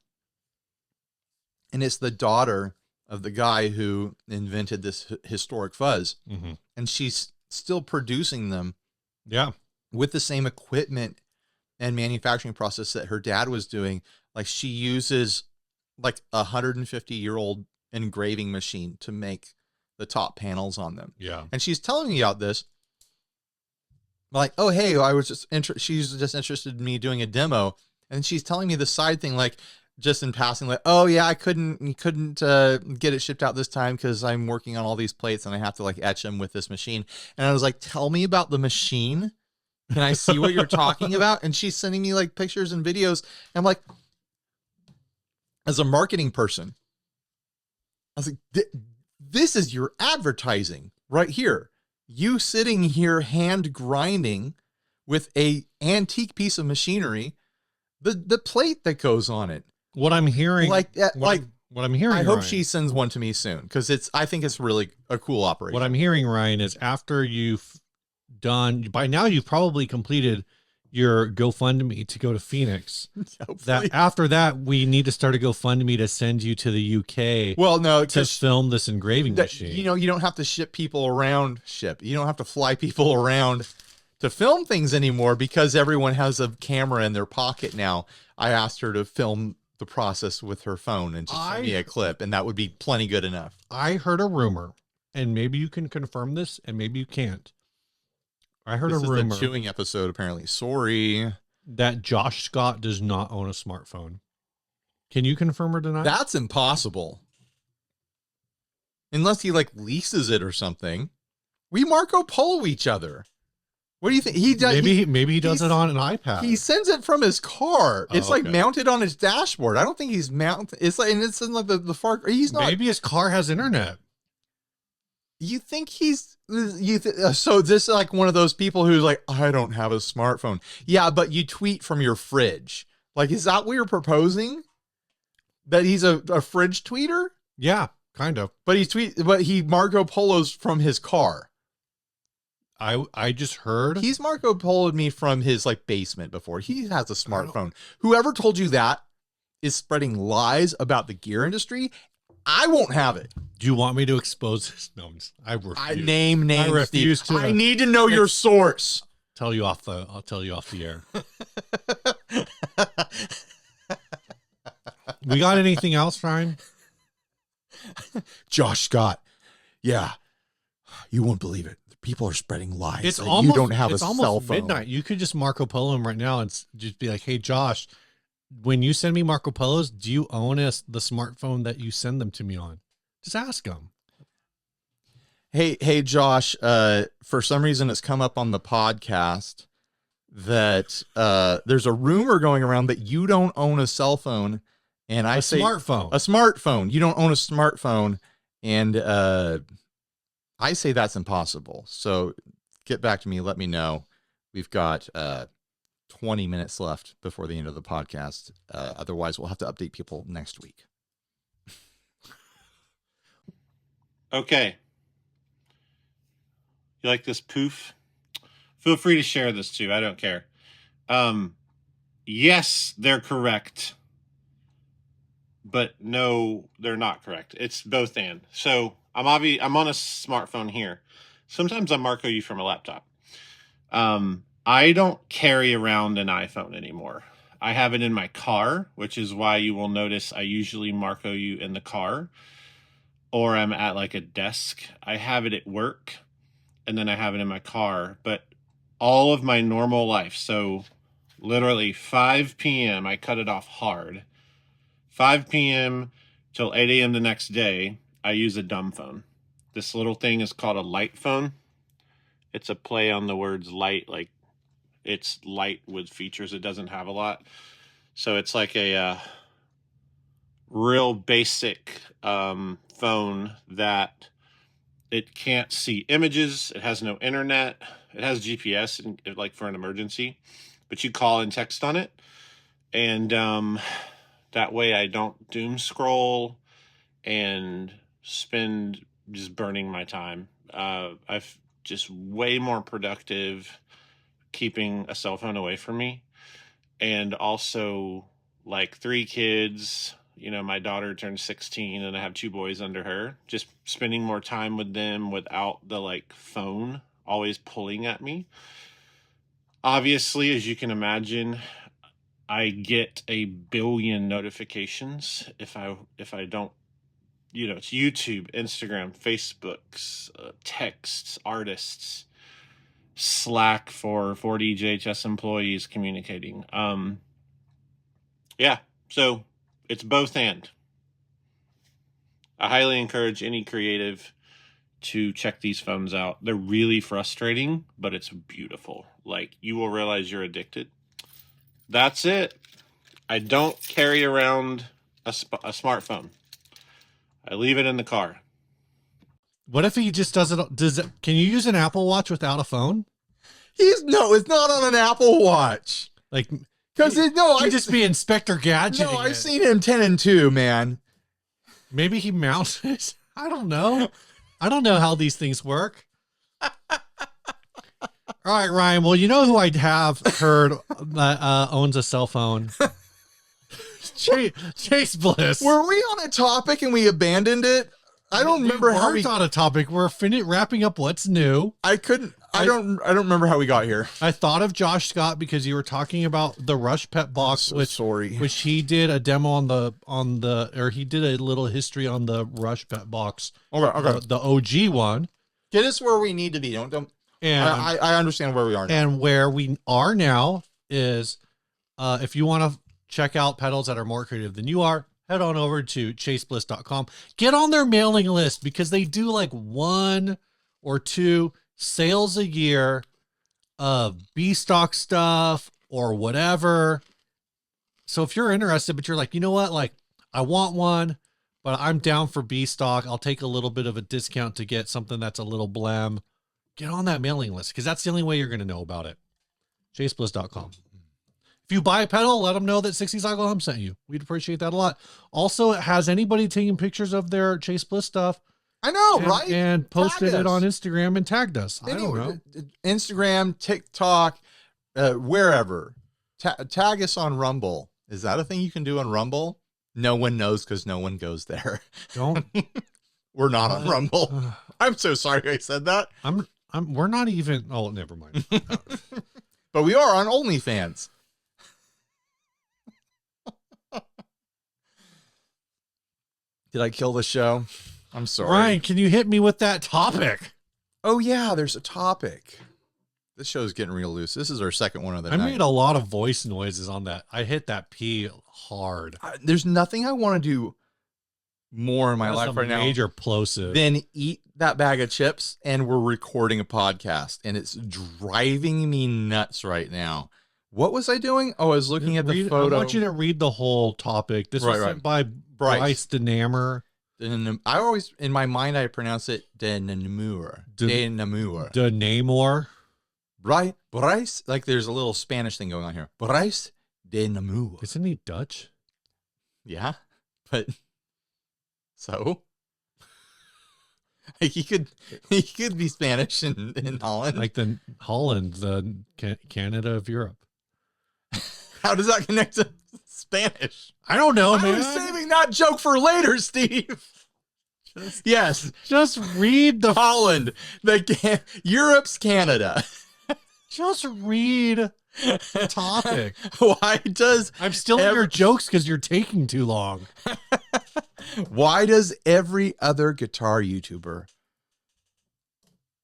and it's the daughter of the guy who invented this historic fuzz, and she's still producing them. Yeah, with the same equipment and manufacturing process that her dad was doing. She uses a 150-year-old engraving machine to make the top panels on them. Yeah. And she's telling me about this. Oh, hey, she's just interested in me doing a demo. And she's telling me the side thing, just in passing, oh yeah, I couldn't get it shipped out this time because I'm working on all these plates and I have to etch them with this machine. And I was like, tell me about the machine. Can I see what you're talking about? And she's sending me pictures and videos. And I'm like, as a marketing person, I was like, this is your advertising right here. You sitting here hand grinding with a antique piece of machinery, the plate that goes on it. What I'm hearing, what I'm hearing, I hope Ryan, she sends one to me soon because I think it's really a cool operation. What I'm hearing, Ryan, is after you've done, by now you've probably completed your GoFundMe to go to Phoenix. That after that, we need to start a GoFundMe to send you to the UK. Well, no, to film this engraving machine. You don't have to ship people around. You don't have to fly people around to film things anymore because everyone has a camera in their pocket now. I asked her to film the process with her phone and just send me a clip, and that would be plenty good enough. I heard a rumor, and maybe you can confirm this, and maybe you can't. I heard a rumor. This is the chewing episode, apparently. Sorry. That Josh Scott does not own a smartphone. Can you confirm or deny? That's impossible. Unless he leases it or something. We Marco Polo each other. What do you think? He does. Maybe he does it on an iPad. He sends it from his car. It's mounted on his dashboard. I don't think he's mounted. It's and it's in the far. He's not. Maybe his car has internet. You think so this is one of those people who's I don't have a smartphone. Yeah, but you tweet from your fridge. Is that what you're proposing? That he's a fridge tweeter? Yeah, kind of. But he Marco Polo's from his car. I just heard he's Marco Polo'd me from his basement before. He has a smartphone. Whoever told you that is spreading lies about the gear industry. I won't have it. Do you want me to expose this? No, I refuse. I refuse to. I need to know your source. I'll tell you off the air. We got anything else, Ryan? Josh Scott. Yeah. You won't believe it. People are spreading lies. It's almost, you don't have a cell phone. Midnight. You could just Marco Polo him right now and just be like, hey, Josh, when you send me Marco Polos, do you own the smartphone that you send them to me on? Just ask him. Hey, Josh, for some reason it's come up on the podcast that there's a rumor going around that you don't own a cell phone. And I say smartphone. A smartphone. You don't own a smartphone. And I say that's impossible. So get back to me. Let me know. We've got 20 minutes left before the end of the podcast. Otherwise, we'll have to update people next week. Okay. You like this poof? Feel free to share this too. I don't care. Yes, they're correct. But no, they're not correct. It's both and. So I'm on a smartphone here. Sometimes I Marco you from a laptop. I don't carry around an iPhone anymore. I have it in my car, which is why you will notice I usually Marco you in the car, or I'm at like a desk. I have it at work, and then I have it in my car. But all of my normal life, so literally 5 p.m., I cut it off hard. 5 p.m. till 8 a.m. the next day, I use a dumb phone. This little thing is called a light phone. It's a play on the words light, like it's light with features it doesn't have a lot. So it's like a real basic phone that it can't see images. It has no internet. It has GPS, and, like for an emergency, but you call and text on it. And that way I don't doom scroll and spend just burning my time. I've just way more productive keeping a cell phone away from me. And also, like 3 kids, you know, my daughter turned 16 and I have 2 boys under her, just spending more time with them without the like phone always pulling at me. Obviously, as you can imagine, I get a billion notifications if I don't, you know, it's YouTube, Instagram, Facebooks, texts, artists, Slack for 40 JHS employees communicating. Yeah, so it's both and. I highly encourage any creative to check these phones out. They're really frustrating, but it's beautiful. Like, you will realize you're addicted. That's it. I don't carry around a smartphone. I leave it in the car. What if he just doesn't? Can you use an Apple Watch without a phone? No, it's not on an Apple Watch. Like, because I just be Inspector Gadget. No, I've seen him 10 and 2, man. Maybe he mounts it. I don't know. I don't know how these things work. All right, Ryan. Well, you know who I have heard that owns a cell phone? Chase Bliss. Were we on a topic and we abandoned it? I don't remember how we on a topic. We're wrapping up what's new. I don't remember how we got here. I thought of Josh Scott because you were talking about the Rush Pet Box, which he did a demo or he did a little history on the Rush Pet Box. Okay. The OG one. Get us where we need to be. Don't. And I understand where we are now. And where we are now is, if you want to check out pedals that are more creative than you are, head on over to chasebliss.com. Get on their mailing list because they do like 1 or 2 sales a year of B-stock stuff or whatever. So if you're interested, but you're like, you know what, like I want one, but I'm down for B-stock. I'll take a little bit of a discount to get something that's a little blam. Get on that mailing list because that's the only way you're going to know about it. chasebliss.com. If you buy a pedal, let them know that 60 Cycle Hum sent you. We'd appreciate that a lot. Also, has anybody taken pictures of their Chase Bliss stuff? I know, right? And posted it on Instagram and tagged us. I don't know. Instagram, TikTok, wherever. Tag us on Rumble. Is that a thing you can do on Rumble? No one knows because no one goes there. Don't. We're not on Rumble. I'm so sorry I said that. We're not even. Oh, never mind. But we are on OnlyFans. Did I kill the show? I'm sorry. Ryan, can you hit me with that topic? Oh, yeah, there's a topic. This show's getting real loose. This is our second one of the night. I made a lot of voice noises on that. I hit that P hard. There's nothing I want to do more in my life right now. Major plosive. Than eat that bag of chips, and we're recording a podcast, and it's driving me nuts right now. What was I doing? Oh, I was looking at the photo. I want you to read the whole topic. This was sent by Bryce Denammer. I always, in my mind, I pronounce it de Namur. De Namur. De Namor. Bryce, like there's a little Spanish thing going on here. Bryce de Namur. Isn't he Dutch? Yeah, but so he could be Spanish in Holland. Like the Holland, the Canada of Europe. How does that connect to Spanish? I don't know, man. I was saving that joke for later, Steve. Yes, just read the Holland, Europe's Canada. Just read the topic. Why does I'm still in your jokes because you're taking too long. Why does every other guitar YouTuber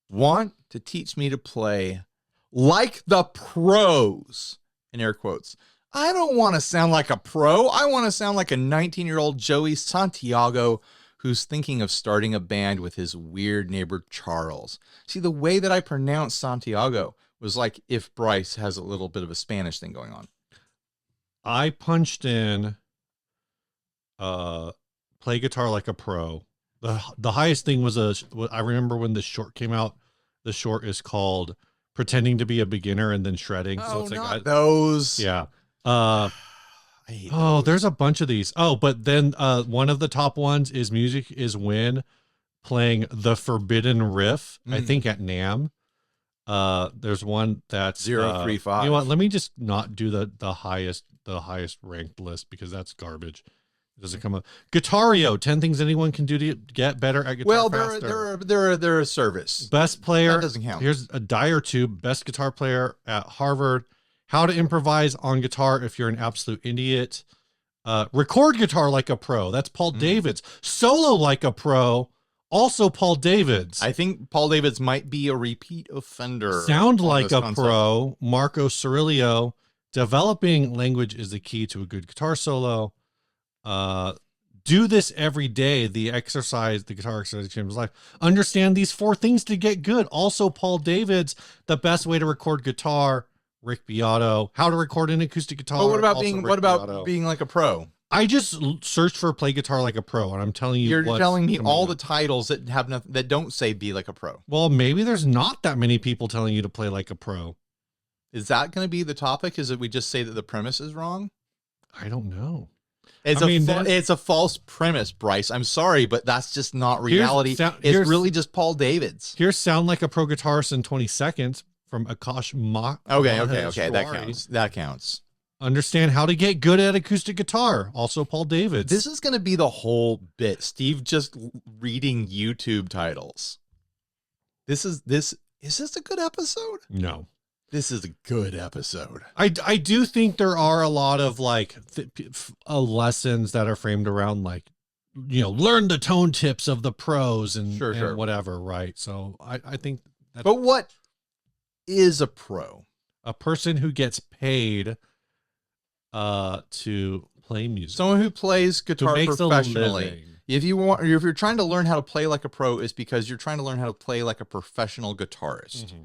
want to teach me to play like the pros? In air quotes. I don't want to sound like a pro. I want to sound like a 19-year-old Joey Santiago who's thinking of starting a band with his weird neighbor Charles. See, the way that I pronounce Santiago was like if Bryce has a little bit of a Spanish thing going on. I punched in play guitar like a pro. The highest thing was I remember when the short came out. The short is called Pretending to be a Beginner and then Shredding. Oh, so it's like those. Yeah. I hate those. There's a bunch of these. Oh, but then one of the top ones is Music is Win playing the Forbidden Riff, I think at NAMM. There's one that's 035. You know what? Let me just not do the highest ranked list because that's garbage. It doesn't come up. Guitario, 10 things anyone can do to get better at guitar. Well, they're a service. Best player. That doesn't count. Here's a Dire Tube, best guitar player at Harvard. How to improvise on guitar if you're an absolute idiot. Record guitar like a pro. That's Paul Davids. Solo like a pro. Also Paul Davids. I think Paul Davids might be a repeat offender. Sound like a pro. Marco Cirillo. Developing language is the key to a good guitar solo. Do this every day. The guitar exercise changes life. Understand these 4 things to get good. Also Paul Davids, the best way to record guitar. Rick Beato, how to record an acoustic guitar. But what about being like a pro? I just searched for play guitar like a pro, and I'm telling you, you're telling me all the titles that have nothing, that don't say be like a pro. Well, maybe there's not that many people telling you to play like a pro. Is that going to be the topic? Is it we just say that the premise is wrong? I don't know. It's a false premise, Bryce. I'm sorry, but that's just not reality. It's really just Paul Davids. Here's Sound Like a Pro Guitarist in 20 Seconds from Akash Mak. Okay. That counts. Understand how to get good at acoustic guitar. Also Paul Davids. This is going to be the whole bit. Steve just reading YouTube titles. Is this a good episode? No. This is a good episode. I do think there are a lot of like lessons that are framed around like, learn the tone tips of the pros and whatever, right? So I think that's... But what is a pro? A person who gets paid to play music. Someone who plays guitar professionally. If you're trying to learn how to play like a pro, it's because you're trying to learn how to play like a professional guitarist. Mm-hmm.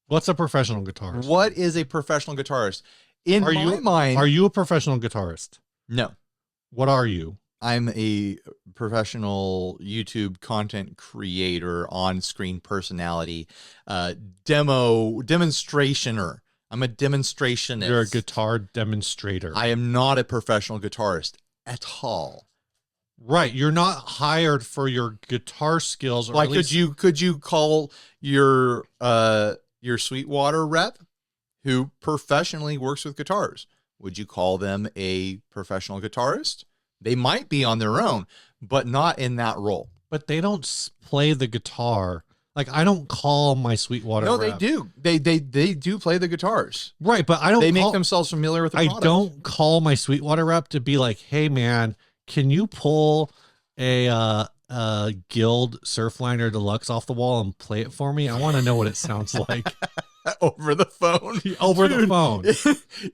What's a professional guitarist? What is a professional guitarist? In my mind, are you a professional guitarist? No. What are you? I'm a professional YouTube content creator, on-screen personality, demonstrationer. I'm a demonstrationist. You're a guitar demonstrator. I am not a professional guitarist at all. Right. You're not hired for your guitar skills. Or like, could you call your Sweetwater rep who professionally works with guitars? Would you call them a professional guitarist? They might be on their own, but not in that role. But they don't play the guitar. Like, I don't call my Sweetwater No, rep. they do. They do play the guitars. Right, but I don't. They make themselves familiar with the product. I don't call my Sweetwater rep to be like, hey man, can you pull a Guild Surfliner Deluxe off the wall and play it for me? I want to know what it sounds like. Over the phone. Over the phone.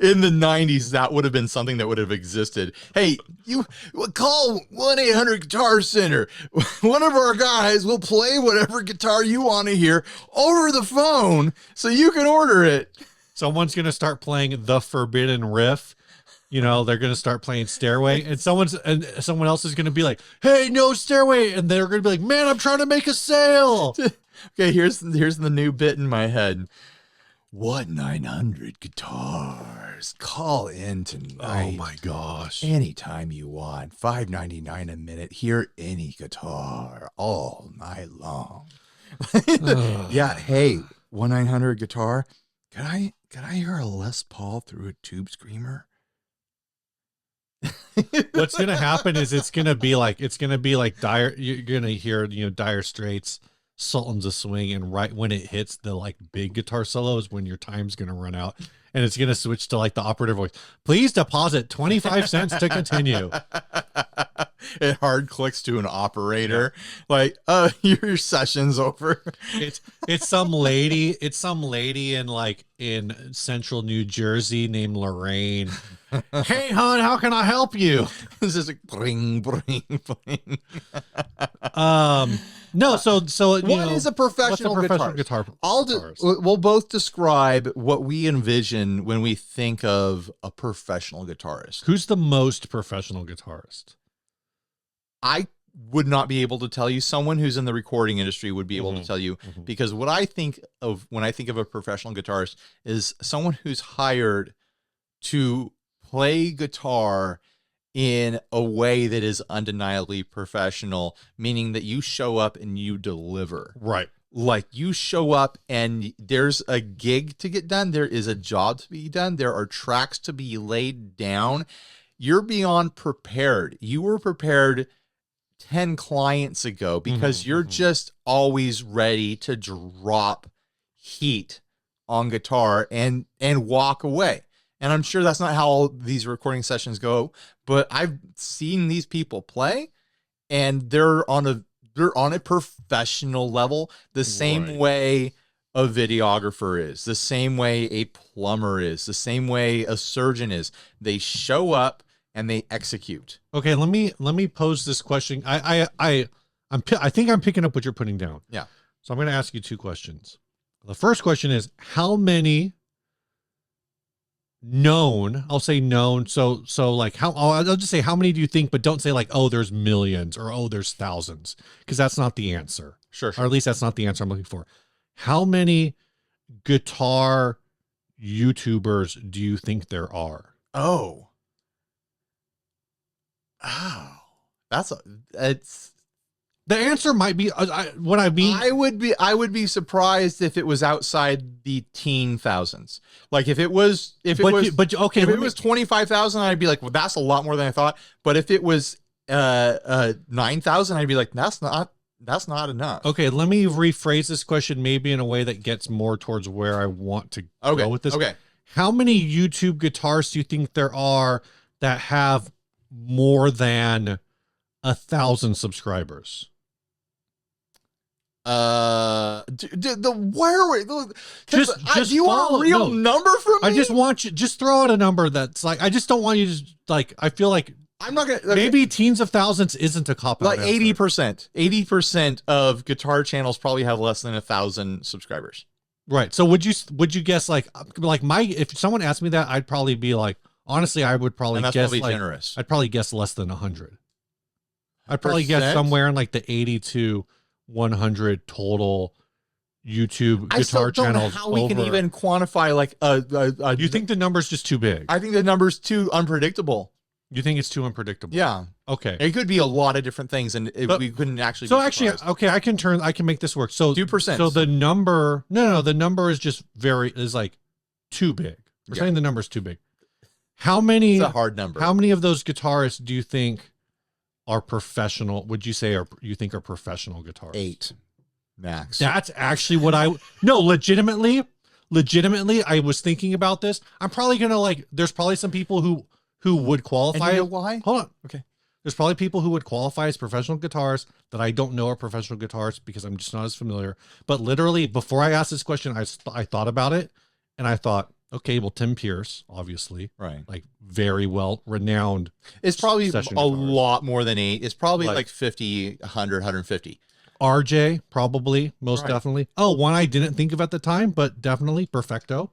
In the 90s, that would have been something that would have existed. Hey, you call 1-800-Guitar Center. One of our guys will play whatever guitar you want to hear over the phone so you can order it. Someone's going to start playing the Forbidden Riff You know, they're going to start playing Stairway, and someone else is going to be like, "Hey, no Stairway," and they're going to be like, "Man, I'm trying to make a sale." Okay, here's the new bit in my head. 1-900 guitars. Call in tonight. Oh my gosh! Anytime you want. $5.99 a minute. Hear any guitar all night long. Yeah. Hey, 1-900 guitar. Could I hear a Les Paul through a tube screamer? What's gonna happen is it's gonna be like Dire. You're gonna hear Dire Straits, Sultans of Swing, and right when it hits the like big guitar solo is when your time's gonna run out, and it's gonna switch to like the operator voice. Please deposit 25 cents to continue. It hard clicks to an operator, like, your session's over. It's some lady in central New Jersey named Lorraine. Hey, hon, how can I help you? This is like bring, bring, bring. No, so what is a professional guitar? We'll both describe what we envision when we think of a professional guitarist. Who's the most professional guitarist? I would not be able to tell you. Someone who's in the recording industry would be able to tell you, because what I think of when I think of a professional guitarist is someone who's hired to play guitar in a way that is undeniably professional, meaning that you show up and you deliver. Right. Like, you show up and there's a gig to get done. There is a job to be done. There are tracks to be laid down. You're beyond prepared. You were prepared 10 clients ago because you're just always ready to drop heat on guitar and walk away. And I'm sure that's not how all these recording sessions go, but I've seen these people play, and they're on a professional level, the same way a videographer is, the same way a plumber is, the same way a surgeon is. They show up and they execute. Okay, let me pose this question. I think I'm picking up what you're putting down. Yeah. So I'm going to ask you two questions. The first question is, how many known, I'll say known, so like I'll just say how many do you think, but don't say like, oh, there's millions or oh, there's thousands, because that's not the answer. Sure. Or at least that's not the answer I'm looking for. How many guitar YouTubers do you think there are? It's the answer might be what I mean. I would be surprised if it was outside the teen thousands. Like if it was 25,000, I'd be like, well, that's a lot more than I thought. But if it was 9,000, I'd be like, that's not enough. Okay, let me rephrase this question maybe in a way that gets more towards where I want to go with this. Okay. How many YouTube guitarists do you think there are that have more than 1,000 subscribers? Do you want a real number from me? I just want you, just throw out a number that's like, I just don't want you to like, I feel like I'm not gonna, maybe teens of thousands isn't a cop out. Like 80% of guitar channels probably have less than 1,000 subscribers. Right. So would you guess like if someone asked me that, I'd probably be like, honestly, I would probably guess probably like, generous. I'd probably guess less than 100. I'd probably guess somewhere in like the 80 to 100 total YouTube guitar channels. I don't know how we can even quantify like you think the number's just too big? I think the number's too unpredictable. You think it's too unpredictable? Yeah. Okay. It could be a lot of different things, and we couldn't actually. So actually, okay, I can make this work. So 2%. So the number, no, the number is just is like too big. We're saying the number's too big. How many? It's a hard number. How many of those guitarists do you think are professional? Would you say you think are professional guitarists? 8 max. That's actually what legitimately, I was thinking about this. I'm probably gonna there's probably some people who would qualify. And you know why? Hold on. Okay. There's probably people who would qualify as professional guitarists that I don't know are professional guitarists because I'm just not as familiar. But literally, before I asked this question, I thought about it, and I thought, okay, well, Tim Pierce, obviously, right, like very well renowned. It's probably a lot more than 8. It's probably like 50, 100, 150. RJ, probably, most definitely. Oh, one I didn't think of at the time, but definitely Perfecto.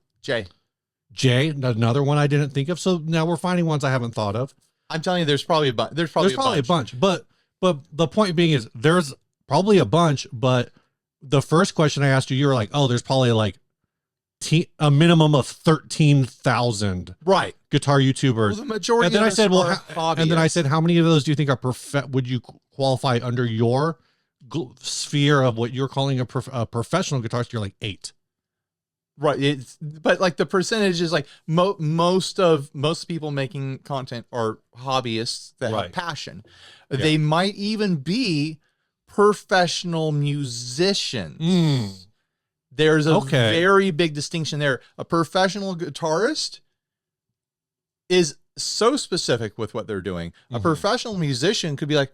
Jay, another one I didn't think of. So now we're finding ones I haven't thought of. I'm telling you, there's probably a bunch. There's probably a bunch. But the point being is there's probably a bunch. But the first question I asked you, you were like, oh, there's probably like a minimum of 13,000 right guitar YouTubers. Well, the majority. And then I said, well, and then I said, how many of those do you think are would you qualify under your sphere of what you're calling a professional guitarist? You're like 8. Right. But like the percentage is like most people making content are hobbyists that have passion. Yeah. They might even be professional musicians. There's a very big distinction there. A professional guitarist is so specific with what they're doing. A professional musician could be like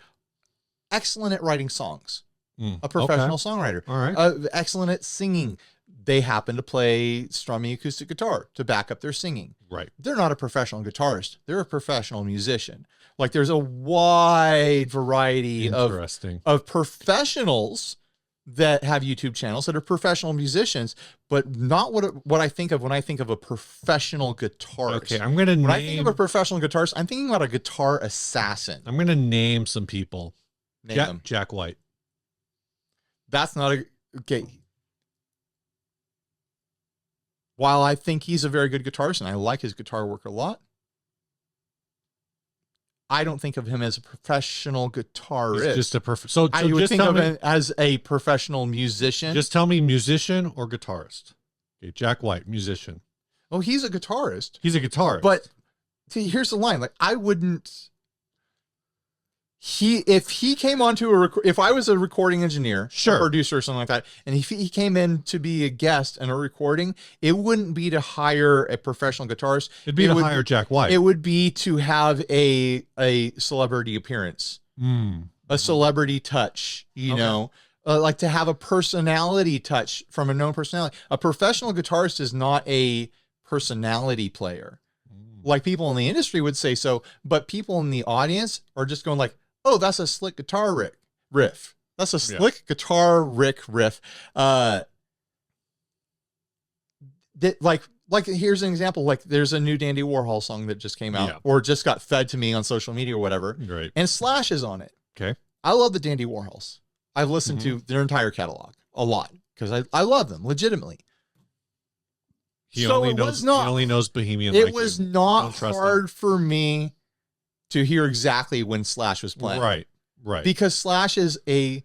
excellent at writing songs. A professional songwriter. All right. Excellent at singing. They happen to play strumming acoustic guitar to back up their singing. Right. They're not a professional guitarist. They're a professional musician. Like there's a wide variety of professionals that have YouTube channels that are professional musicians, but not what I think of when I think of a professional guitarist. Okay, when I think of a professional guitarist, I'm thinking about a guitar assassin. I'm going to name some people. Name them. Jack White. That's not okay. While I think he's a very good guitarist and I like his guitar work a lot, I don't think of him as a professional guitarist. He's just a so I would think of him as a professional musician. Just tell me musician or guitarist. Okay, Jack White, musician. Oh, he's a guitarist. He's a guitarist. But see, here's the line. Like I wouldn't. If he came onto if I was a recording engineer, sure, a producer or something like that, and if he came in to be a guest in a recording, it wouldn't be to hire a professional guitarist. It'd be to hire Jack White. It would be to have a celebrity appearance, a celebrity touch, you know, like to have a personality touch from a known personality. A professional guitarist is not a personality player. Like people in the industry would say so, but people in the audience are just going like, oh, that's a slick guitar riff. That's a slick guitar riff. That like here's an example. Like there's a new Dandy Warhol song that just came out or just got fed to me on social media or whatever. Right. And Slash is on it. Okay. I love the Dandy Warhols. I've listened to their entire catalog a lot because I love them legitimately. He only knows Bohemian. It was not hard for me to hear exactly when Slash was playing. Right. Because Slash is a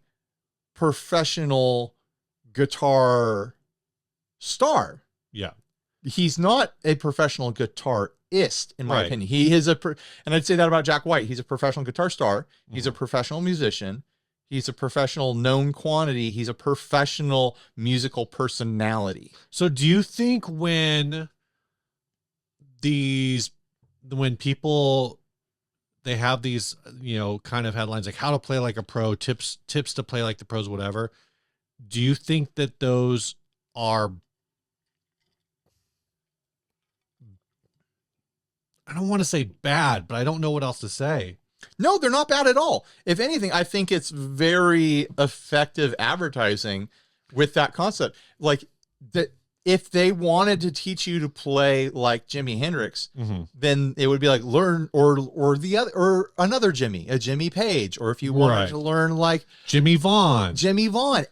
professional guitar star. Yeah. He's not a professional guitarist, in my opinion. He is and I'd say that about Jack White. He's a professional guitar star. He's a professional musician. He's a professional known quantity. He's a professional musical personality. So do you think when people, they have these, you know, kind of headlines like how to play like a pro, tips to play like the pros, whatever. Do you think that those are, I don't want to say bad, but I don't know what else to say. No, they're not bad at all. If anything, I think it's very effective advertising with that concept. Like that, if they wanted to teach you to play like Jimi Hendrix, then it would be like learn or another Jimmy, a Jimmy Page, or if you wanted to learn like Jimmy Vaughn,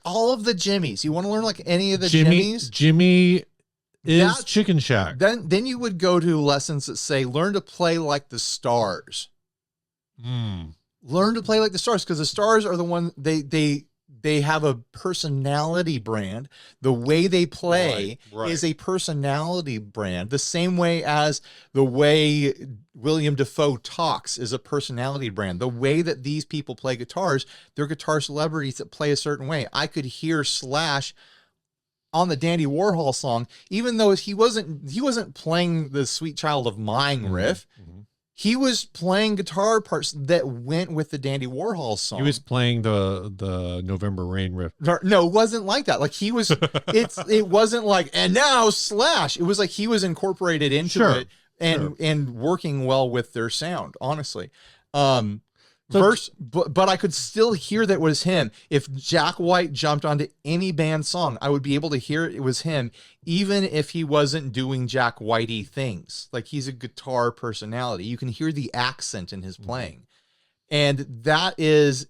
all of the Jimmys. You want to learn like any of the Jimmys? Jimmy is Chicken Shack. Then you would go to lessons that say learn to play like the Stars. Learn to play like the Stars, because the Stars are the one they have a personality brand. The way they play is a personality brand, the same way as the way William Dafoe talks is a personality brand. The way that these people play guitars, they're guitar celebrities that play a certain way. I could hear Slash on the Dandy Warhol song, even though he wasn't playing the Sweet Child of Mine riff. He was playing guitar parts that went with the Dandy Warhol song. He was playing the November Rain riff. No, it wasn't like that. Like he was, it wasn't like, and now Slash. It was like he was incorporated into it and working well with their sound, honestly. but I could still hear that it was him. If Jack White jumped onto any band song, I would be able to hear it was him, even if he wasn't doing Jack Whitey things. Like, he's a guitar personality. You can hear the accent in his playing. And that is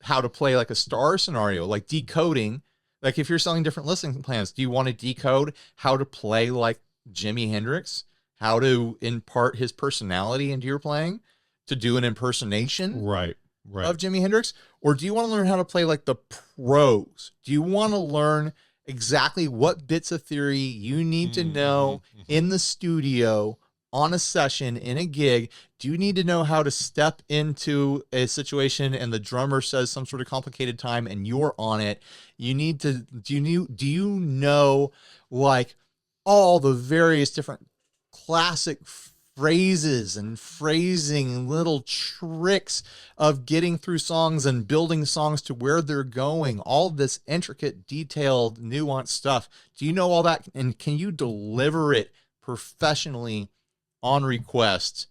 how to play like a star scenario, like decoding. Like, if you're selling different listening plans, do you want to decode how to play like Jimi Hendrix? How to impart his personality into your playing? To do an impersonation of Jimi Hendrix? Or do you want to learn how to play like the pros? Do you want to learn exactly what bits of theory you need to know in the studio, on a session, in a gig? Do you need to know how to step into a situation and the drummer says some sort of complicated time and you're on it? You need to, do you know like all the various different classic phrases and phrasing, little tricks of getting through songs and building songs to where they're going, all this intricate, detailed, nuanced stuff? Do you know all that? And can you deliver it professionally on request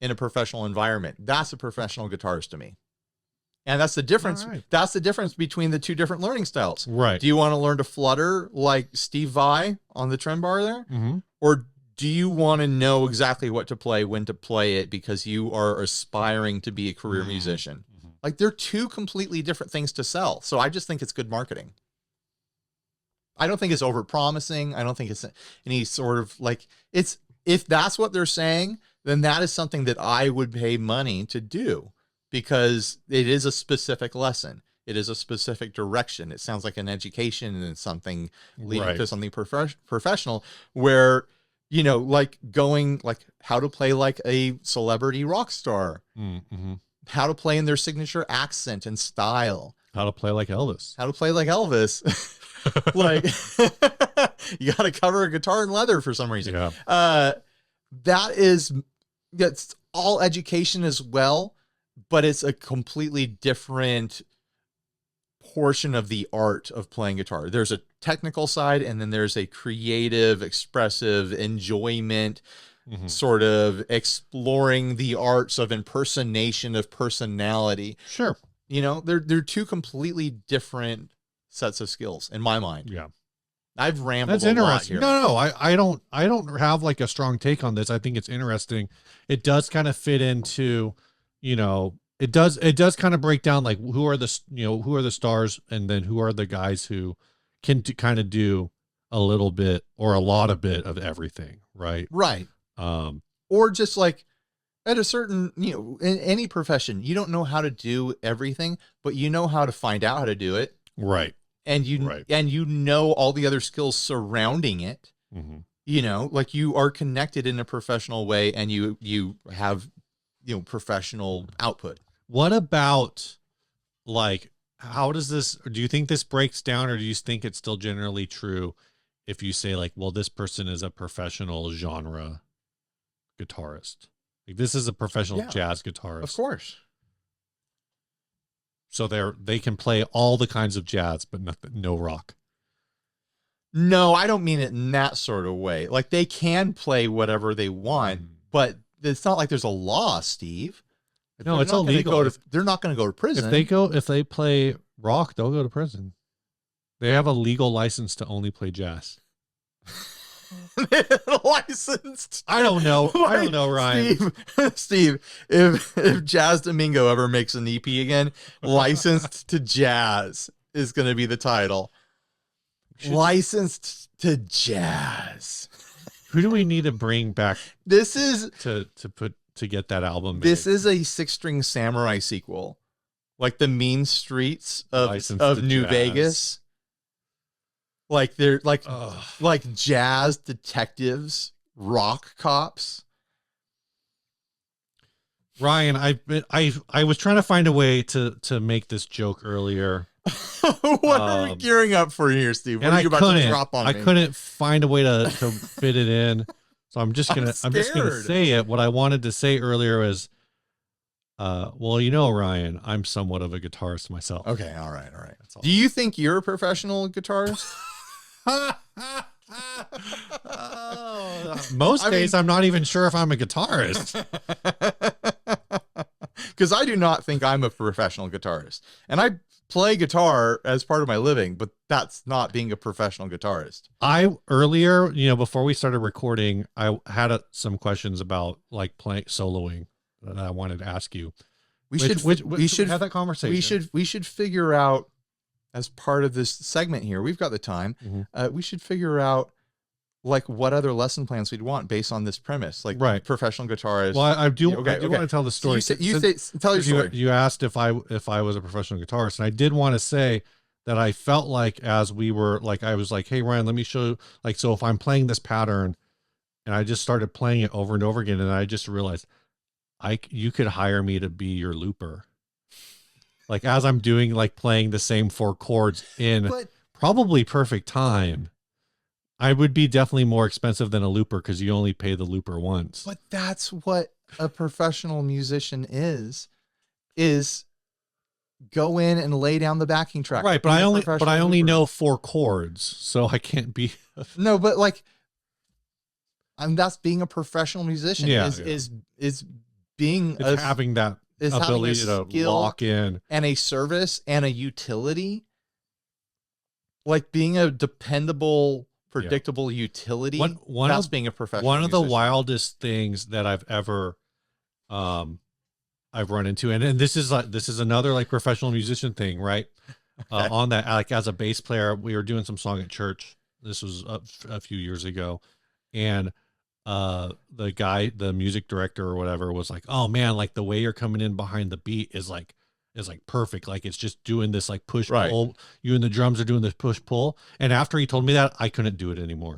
in a professional environment? That's a professional guitarist to me. And that's the difference. Right. That's the difference between the two different learning styles. Right. Do you want to learn to flutter like Steve Vai on the trem bar there? Or do you want to know exactly what to play, when to play it, because you are aspiring to be a career musician? Like, they're two completely different things to sell. So I just think it's good marketing. I don't think it's over promising. I don't think it's any sort of like, it's, if that's what they're saying, then that is something that I would pay money to do, because it is a specific lesson. It is a specific direction. It sounds like an education and something leading to something professional, where, you know, like going like how to play like a celebrity rock star, how to play in their signature accent and style, how to play like Elvis, like you got to cover a guitar in leather for some reason. That's all education as well, but it's a completely different portion of the art of playing guitar. There's a technical side, and then there's a creative, expressive enjoyment, sort of exploring the arts of impersonation of personality. Sure. You know, they're two completely different sets of skills in my mind. Yeah. I've rambled. That's interesting. No, I don't have like a strong take on this. I think it's interesting. It does kind of fit into, you know, it does kind of break down like who are the stars, and then who are the guys who can kind of do a little bit or a lot of bit of everything. Right. Or just like at a certain, you know, in any profession, you don't know how to do everything, but you know how to find out how to do it. Right. And you know all the other skills surrounding it. You know, like you are connected in a professional way, and you have, you know, professional output. What about like, how does this, do you think this breaks down, or do you think it's still generally true if you say like, well, this person is a professional genre guitarist? Like, this is a professional jazz guitarist. Of course. So they can play all the kinds of jazz, but no rock. No, I don't mean it in that sort of way. Like, they can play whatever they want, but it's not like there's a law, Steve. No, it's illegal. They're not going to go to prison. If they play rock, they'll go to prison. They have a legal license to only play jazz. Licensed. I don't know, Ryan. Steve, if Jazz Domingo ever makes an EP again, Licensed to Jazz is going to be the title. Licensed to Jazz. Who do we need to bring back? This is to get that album made? This is a Six String Samurai sequel, like the mean streets of New Vegas. Like they're like jazz detectives, rock cops. Ryan, I was trying to find a way to make this joke earlier. What are we gearing up for here, Steve? What are you about to drop on me? I couldn't find a way to fit it in. So I'm just gonna say it. What I wanted to say earlier is, well, you know, Ryan, I'm somewhat of a guitarist myself. Okay, all right. Do you think you're a professional guitarist? Most days, I'm not even sure if I'm a guitarist. because I do not think I'm a professional guitarist, and I play guitar as part of my living, but that's not being a professional guitarist. Earlier, before we started recording, I had some questions about like playing soloing that I wanted to ask you. We should have that conversation. We should figure out, as part of this segment here, we've got the time. We should figure out like what other lesson plans we'd want based on this premise, like professional guitarist. Well, I do want to tell the story. So tell your story. You asked if I was a professional guitarist, and I did want to say that I felt like as we were like, I was like, hey Ryan, let me show you, like, so if I'm playing this pattern, and I just started playing it over and over again, and I just realized you could hire me to be your looper. Like as I'm doing, like playing the same 4 chords in probably perfect time, I would be definitely more expensive than a looper because you only pay the looper once. But that's what a professional musician is go in and lay down the backing track. Right, but I only know 4 chords, so I can't be. No, but like, that's being a professional musician. Is being having that ability to lock in and a service and a utility, like being a dependable, predictable utility. That's being a professional. One of musician. the wildest things that I've ever I've run into, and this is another like professional musician thing, right? Okay. On that, like as a bass player, we were doing some song at church. This was a few years ago, and the music director or whatever was like, oh man, like the way you're coming in behind the beat is like perfect. Like it's just doing this like push pull. You and the drums are doing this push pull. And after he told me that, I couldn't do it anymore.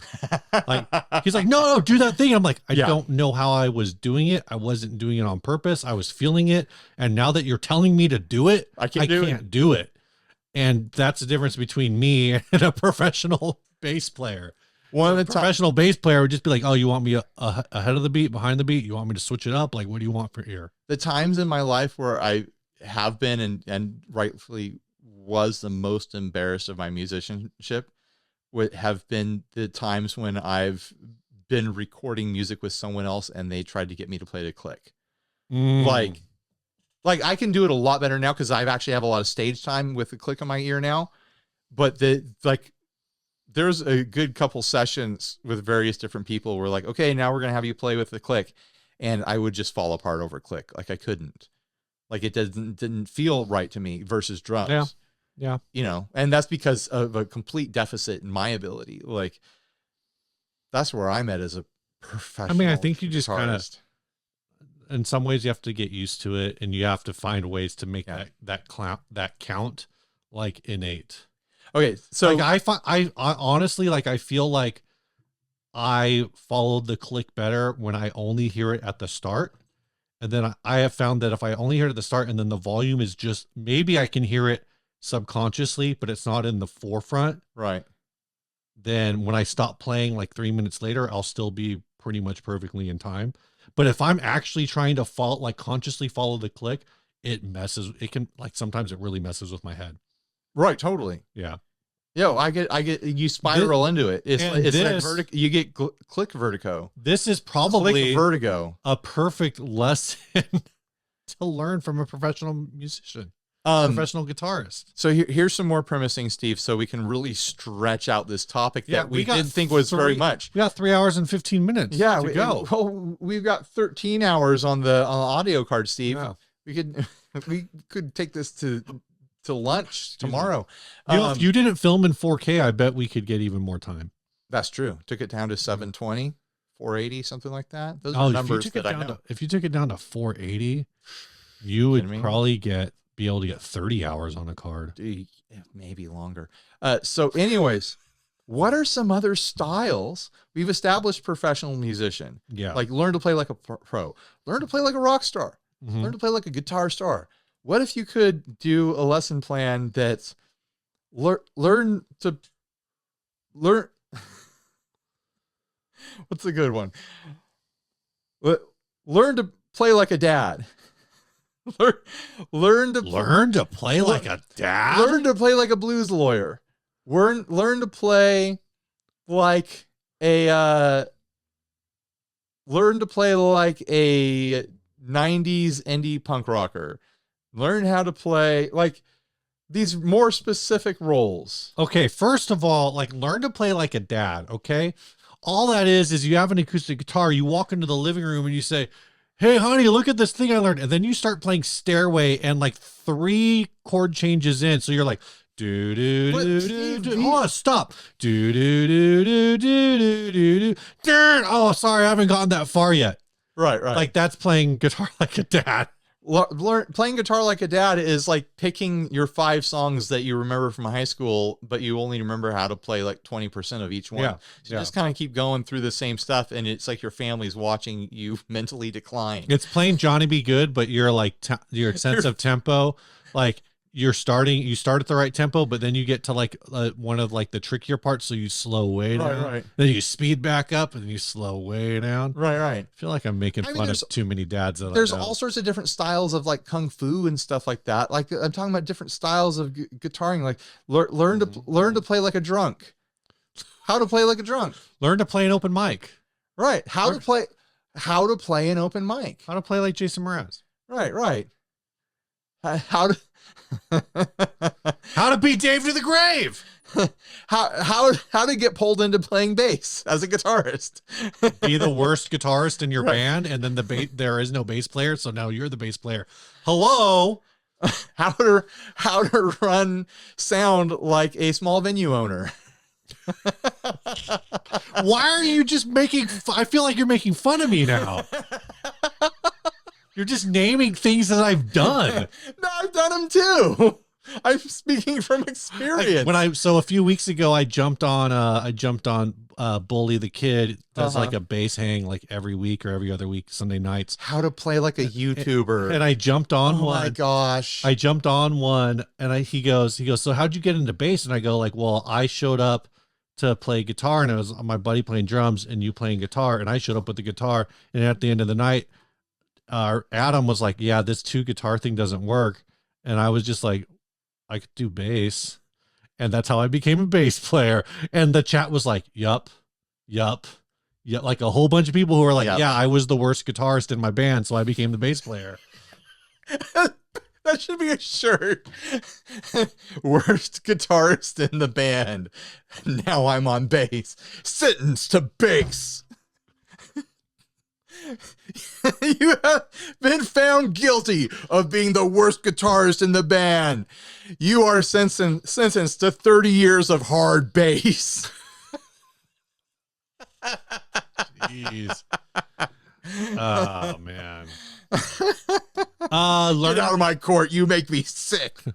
Like he's like, no, do that thing. I'm like, I don't know how I was doing it. I wasn't doing it on purpose. I was feeling it. And now that you're telling me to do it, I can't do it. And that's the difference between me and a professional bass player. Professional bass player would just be like, oh, you want me ahead of the beat, behind the beat? You want me to switch it up? Like, what do you want for here? The times in my life where I have been and rightfully was the most embarrassed of my musicianship would have been the times when I've been recording music with someone else and they tried to get me to play the click. Like I can do it a lot better now because I've actually have a lot of stage time with the click in my ear now. But there's a good couple sessions with various different people where like, okay, now we're going to have you play with the click. And I would just fall apart over click. Like I couldn't. Like it didn't feel right to me versus drums. Yeah. And that's because of a complete deficit in my ability. Like that's where I'm at as a professional. I mean, I think you just kind of, in some ways you have to get used to it and you have to find ways to make that count like innate. Okay. So like I honestly, like, I feel like I followed the click better when I only hear it at the start. And then I have found that if I only hear it at the start and then the volume is just, maybe I can hear it subconsciously, but it's not in the forefront. Right. Then when I stop playing like 3 minutes later, I'll still be pretty much perfectly in time. But if I'm actually trying to consciously follow the click, sometimes it really messes with my head. Right. Totally. Yeah. Yo, I get you spiral into it. It's like you get click vertigo. This is probably vertigo. A perfect lesson to learn from a professional musician, professional guitarist. So here's some more premising, Steve, so we can really stretch out this topic that we didn't think was very much. We got 3 hours and 15 minutes. Yeah, to go. Well, we've got 13 hours on the audio card, Steve. Yeah. We could take this to lunch tomorrow. If you didn't film in 4K, I bet we could get even more time. That's true. Took it down to 720, 480, something like that. Those are numbers that I know. If you took it down to 480, you would probably be able to get 30 hours on a card. Maybe longer. So anyways, what are some other styles? We've established professional musician. Yeah. Like learn to play like a pro. Learn to play like a rock star. Mm-hmm. Learn to play like a guitar star. What if you could do a lesson plan that's learn? What's a good one? Learn to play like a dad. Learn to play like a dad. Learn to play like a blues lawyer. Learn to play like a 90s indie punk rocker. Learn how to play like these more specific roles. Okay, first of all, like learn to play like a dad, okay? All that is you have an acoustic guitar, you walk into the living room and you say, "Hey honey, look at this thing I learned." And then you start playing Stairway and like 3 chord changes in. So you're like, do do do do do. Oh, stop. Do do do do do do do do. Oh, sorry, I haven't gotten that far yet. Right. Like that's playing guitar like a dad. Playing guitar like a dad is like picking your 5 songs that you remember from high school, but you only remember how to play like 20% of each one. Yeah. So you just kind of keep going through the same stuff, and it's like your family's watching you mentally decline. It's playing Johnny Be Good, but you're like your sense of tempo, like you start at the right tempo, but then you get to like one of like the trickier parts, so you slow way down. Right. Then you speed back up and you slow way down. Right. I feel like I'm making fun of too many dads. There's all sorts of different styles of like kung fu and stuff like that. Like I'm talking about different styles of guitaring. Like learn to play like a drunk. How to play like a drunk. Learn to play an open mic. Right. How to play an open mic. How to play like Jason Mraz. Right. How to beat Dave to the grave. how to get pulled into playing bass as a guitarist. Be the worst guitarist in your band, and then there is no bass player, so now you're the bass player. Hello. How to run sound like a small venue owner. Why are you just making I feel like you're making fun of me now. You're just naming things that I've done. No, I've done them too. I'm speaking from experience. So a few weeks ago, I jumped on Bully the Kid. Does like a bass hang like every week or every other week, Sunday nights. How to play like a YouTuber. And I jumped on one. Oh my gosh. I jumped on one, and he goes, so how'd you get into bass? And I go like, well, I showed up to play guitar, and it was my buddy playing drums and you playing guitar, and I showed up with the guitar, and at the end of the night, Adam was like, yeah, this 2 guitar thing doesn't work. And I was just like, I could do bass. And that's how I became a bass player. And the chat was like, yup. Yeah, like a whole bunch of people who were like, yeah, I was the worst guitarist in my band, so I became the bass player. That should be a shirt. Worst guitarist in the band. Now I'm on bass. Sentenced to bass. You have been found guilty of being the worst guitarist in the band. You are sentenced to 30 years of hard bass. Jeez. Oh, man. Get out of my court. You make me sick.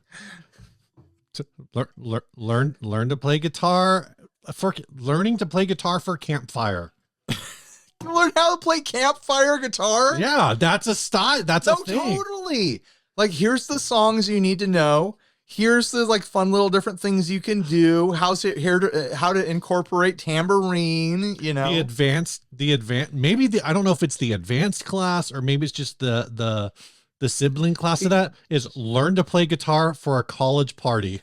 Learn to play guitar learning to play guitar for campfire. Learn how to play campfire guitar? Yeah, that's a style. That's a thing. Totally. Like, here's the songs you need to know. Here's the like fun little different things you can do. How to incorporate tambourine, you know. The advanced maybe I don't know if it's the advanced class or maybe it's just the sibling class of that is learn to play guitar for a college party.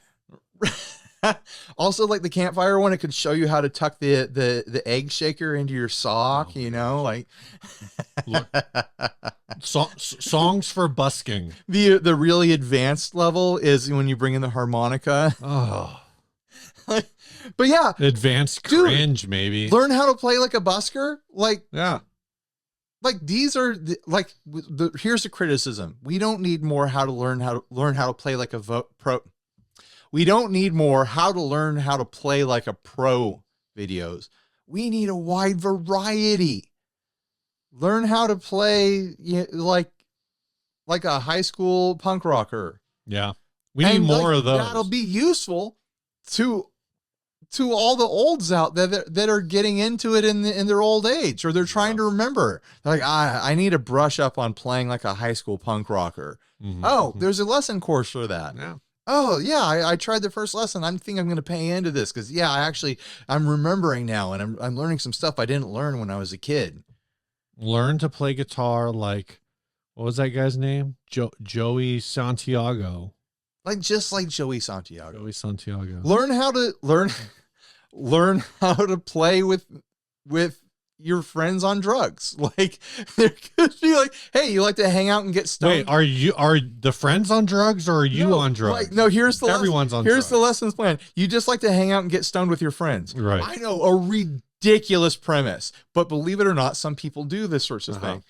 Also, like the campfire one, it could show you how to tuck the egg shaker into your sock, you know, like songs for busking. The really advanced level is when you bring in the harmonica. Oh, but yeah, advanced cringe, maybe. Learn how to play like a busker. Like, yeah. Like these are here's the criticism. We don't need more how to learn how to play like a pro. We don't need more how to learn how to play like a pro videos. We need a wide variety. Learn how to play like a high school punk rocker. Yeah. We need more of those. That'll be useful to all the olds out there that are getting into it in their old age, or they're trying to remember. They're like, I need to brush up on playing like a high school punk rocker. Mm-hmm. Oh, there's a lesson course for that. Yeah. Oh yeah, I tried the first lesson. I'm going to pay into this because I'm remembering now, and I'm learning some stuff I didn't learn when I was a kid. Learn to play guitar like, what was that guy's name? Joey Santiago. Just like Joey Santiago. Joey Santiago. Learn how to play with your friends on drugs. Like there could be like, hey, you like to hang out and get stoned. Wait, are the friends on drugs or are you on drugs? Like, no, here's the everyone's on here's drugs. the lessons plan. You just like to hang out and get stoned with your friends. Right. I know, a ridiculous premise, but believe it or not, some people do this sorts of thing.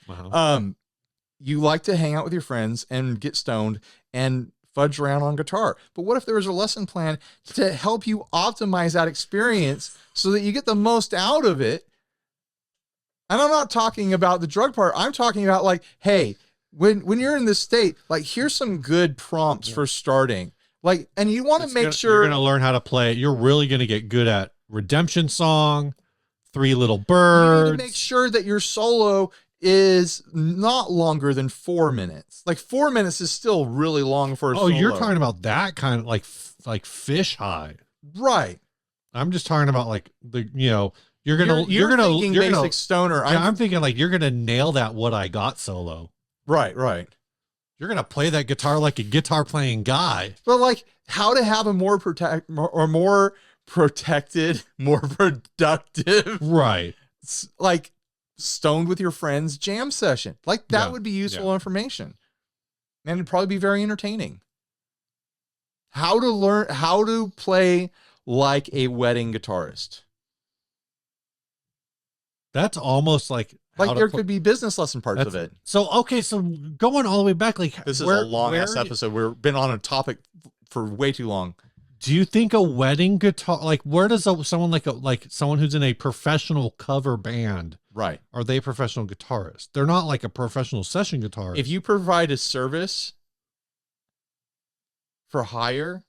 You like to hang out with your friends and get stoned and fudge around on guitar. But what if there was a lesson plan to help you optimize that experience so that you get the most out of it? And I'm not talking about the drug part. I'm talking about like, hey, when you're in this state, like here's some good prompts for starting. Like, and you want to make sure you're going to learn how to play it. You're really going to get good at Redemption Song, Three Little Birds. You need to make sure that your solo is not longer than 4 minutes. Like 4 minutes is still really long for a solo. You're talking about that kind of like Fish High. Right. I'm just talking about like the, you're thinking basic stoner. Yeah, I'm thinking like you're gonna nail that "What I Got" solo. Right. You're gonna play that guitar like a guitar playing guy. But like how to have a more protected, more productive, right? Like stoned with your friends jam session. Like that would be useful information, and it'd probably be very entertaining. How to play like a wedding guitarist. That's almost like there could be business lesson parts of it. So going all the way back, like this is a long ass episode. We've been on a topic for way too long. Do you think a wedding guitar, like where does someone like someone who's in a professional cover band, right? Are they a professional guitarist? They're not like a professional session guitarist. If you provide a service for hire,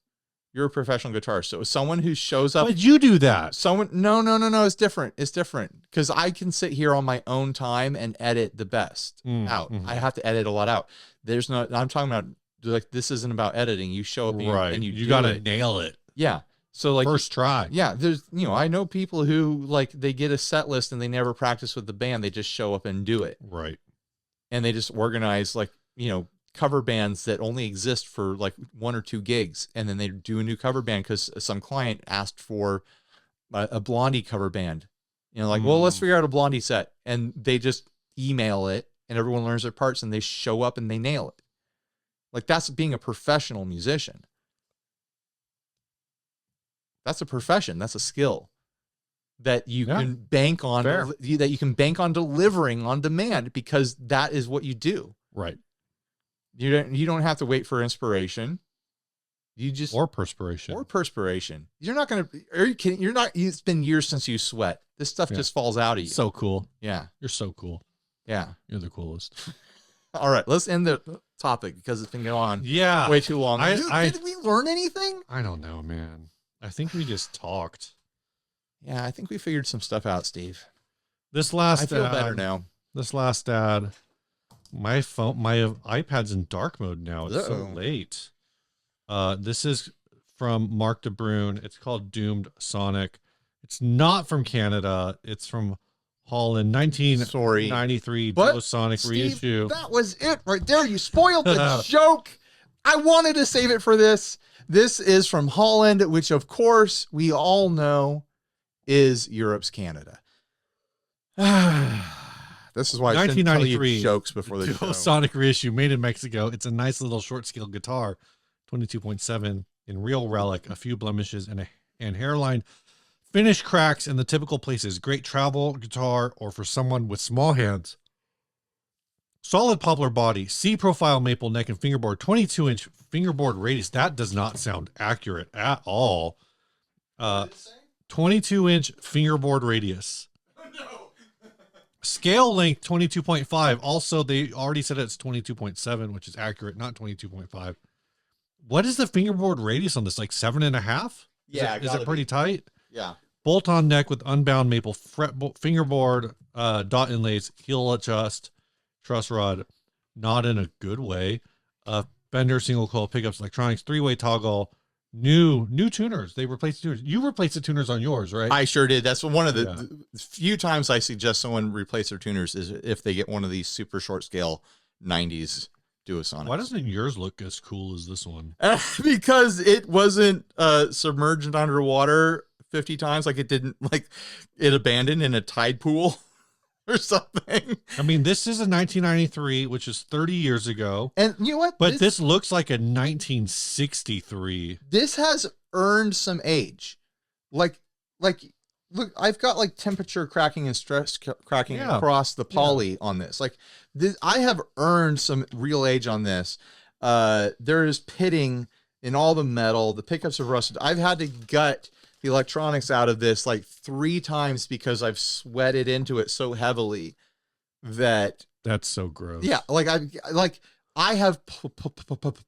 you're a professional guitarist. So someone who shows up. But you do that. No. It's different. It's different because I can sit here on my own time and edit the best out. Mm-hmm. I have to edit a lot out. I'm talking about like, this isn't about editing. You show up and you got to nail it. Yeah. So like first try. Yeah. There's, I know people who like, they get a set list and they never practice with the band. They just show up and do it. Right. And they just organize like, cover bands that only exist for like 1 or 2 gigs, and then they do a new cover band because some client asked for a Blondie cover band. Well, let's figure out a Blondie set, and they just email it, and everyone learns their parts, and they show up and they nail it. Like that's being a professional musician. That's a profession. That's a skill that you can bank on. That you can bank on delivering on demand because that is what you do. Right. You don't have to wait for inspiration. Or perspiration. You're not going to, are you kidding? It's been years since you sweat. This stuff just falls out of you. So cool. Yeah. You're so cool. Yeah. You're the coolest. All right. Let's end the topic because it's been going on way too long. Did we learn anything? I don't know, man. I think we just talked. Yeah. I think we figured some stuff out, Steve. I feel better now. This last ad. My iPad's in dark mode now. It's so late. This is from Mark DeBrune. It's called Doomed Sonic. It's not from Canada. It's from Holland. 1993 Duo Sonic reissue. That was it right there. You spoiled the joke. I wanted to save it for this. This is from Holland, which of course we all know is Europe's Canada. This is why I shouldn't tell you jokes before the show. Sonic reissue made in Mexico. It's a nice little short scale guitar, 22.7 in real relic, a few blemishes and hairline finish cracks in the typical places. Great travel guitar or for someone with small hands. Solid poplar body, C profile maple neck and fingerboard, 22-inch fingerboard radius. That does not sound accurate at all. 22-inch fingerboard radius. Scale length 22.5. Also, they already said it's 22.7, which is accurate, not 22.5. What is the fingerboard radius on this? Like 7.5? Yeah. Is it pretty tight? Yeah. Bolt on neck with unbound maple fingerboard, dot inlays, heel adjust, truss rod, not in a good way. Bender single coil pickups, electronics, 3-way toggle. New tuners. They replaced tuners. You replaced the tuners on yours, right? I sure did. That's one of the few times I suggest someone replace their tuners is if they get one of these super short scale 90s Duosonics. Why doesn't yours look as cool as this one? Because it wasn't submerged underwater 50 times. Like it didn't, like it abandoned in a tide pool. or something. I mean, this is a 1993, which is 30 years ago. And you know what? But this looks like a 1963. This has earned some age. Like, look, I've got like temperature cracking and stress cracking across the poly on this. Like, I have earned some real age on this. There is pitting in all the metal. The pickups are rusted. I've had to gut the electronics out of this like 3 times because I've sweated into it so heavily that that's so gross. Yeah, I have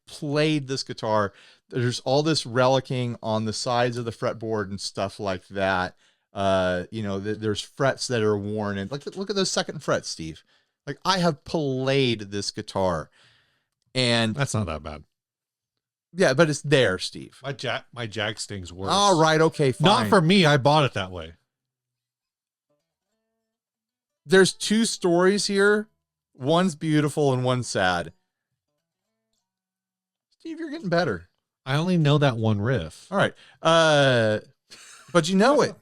played this guitar. There's all this relicking on the sides of the fretboard and stuff like that. There's frets that are worn, and look at those second frets, Steve. Like, I have played this guitar, and that's not that bad. Yeah, but it's there, Steve. My Jag Sting's worse. All right, okay, fine. Not for me. I bought it that way. There's 2 stories here. One's beautiful and one's sad. Steve, you're getting better. I only know that one riff. All right. But you know it.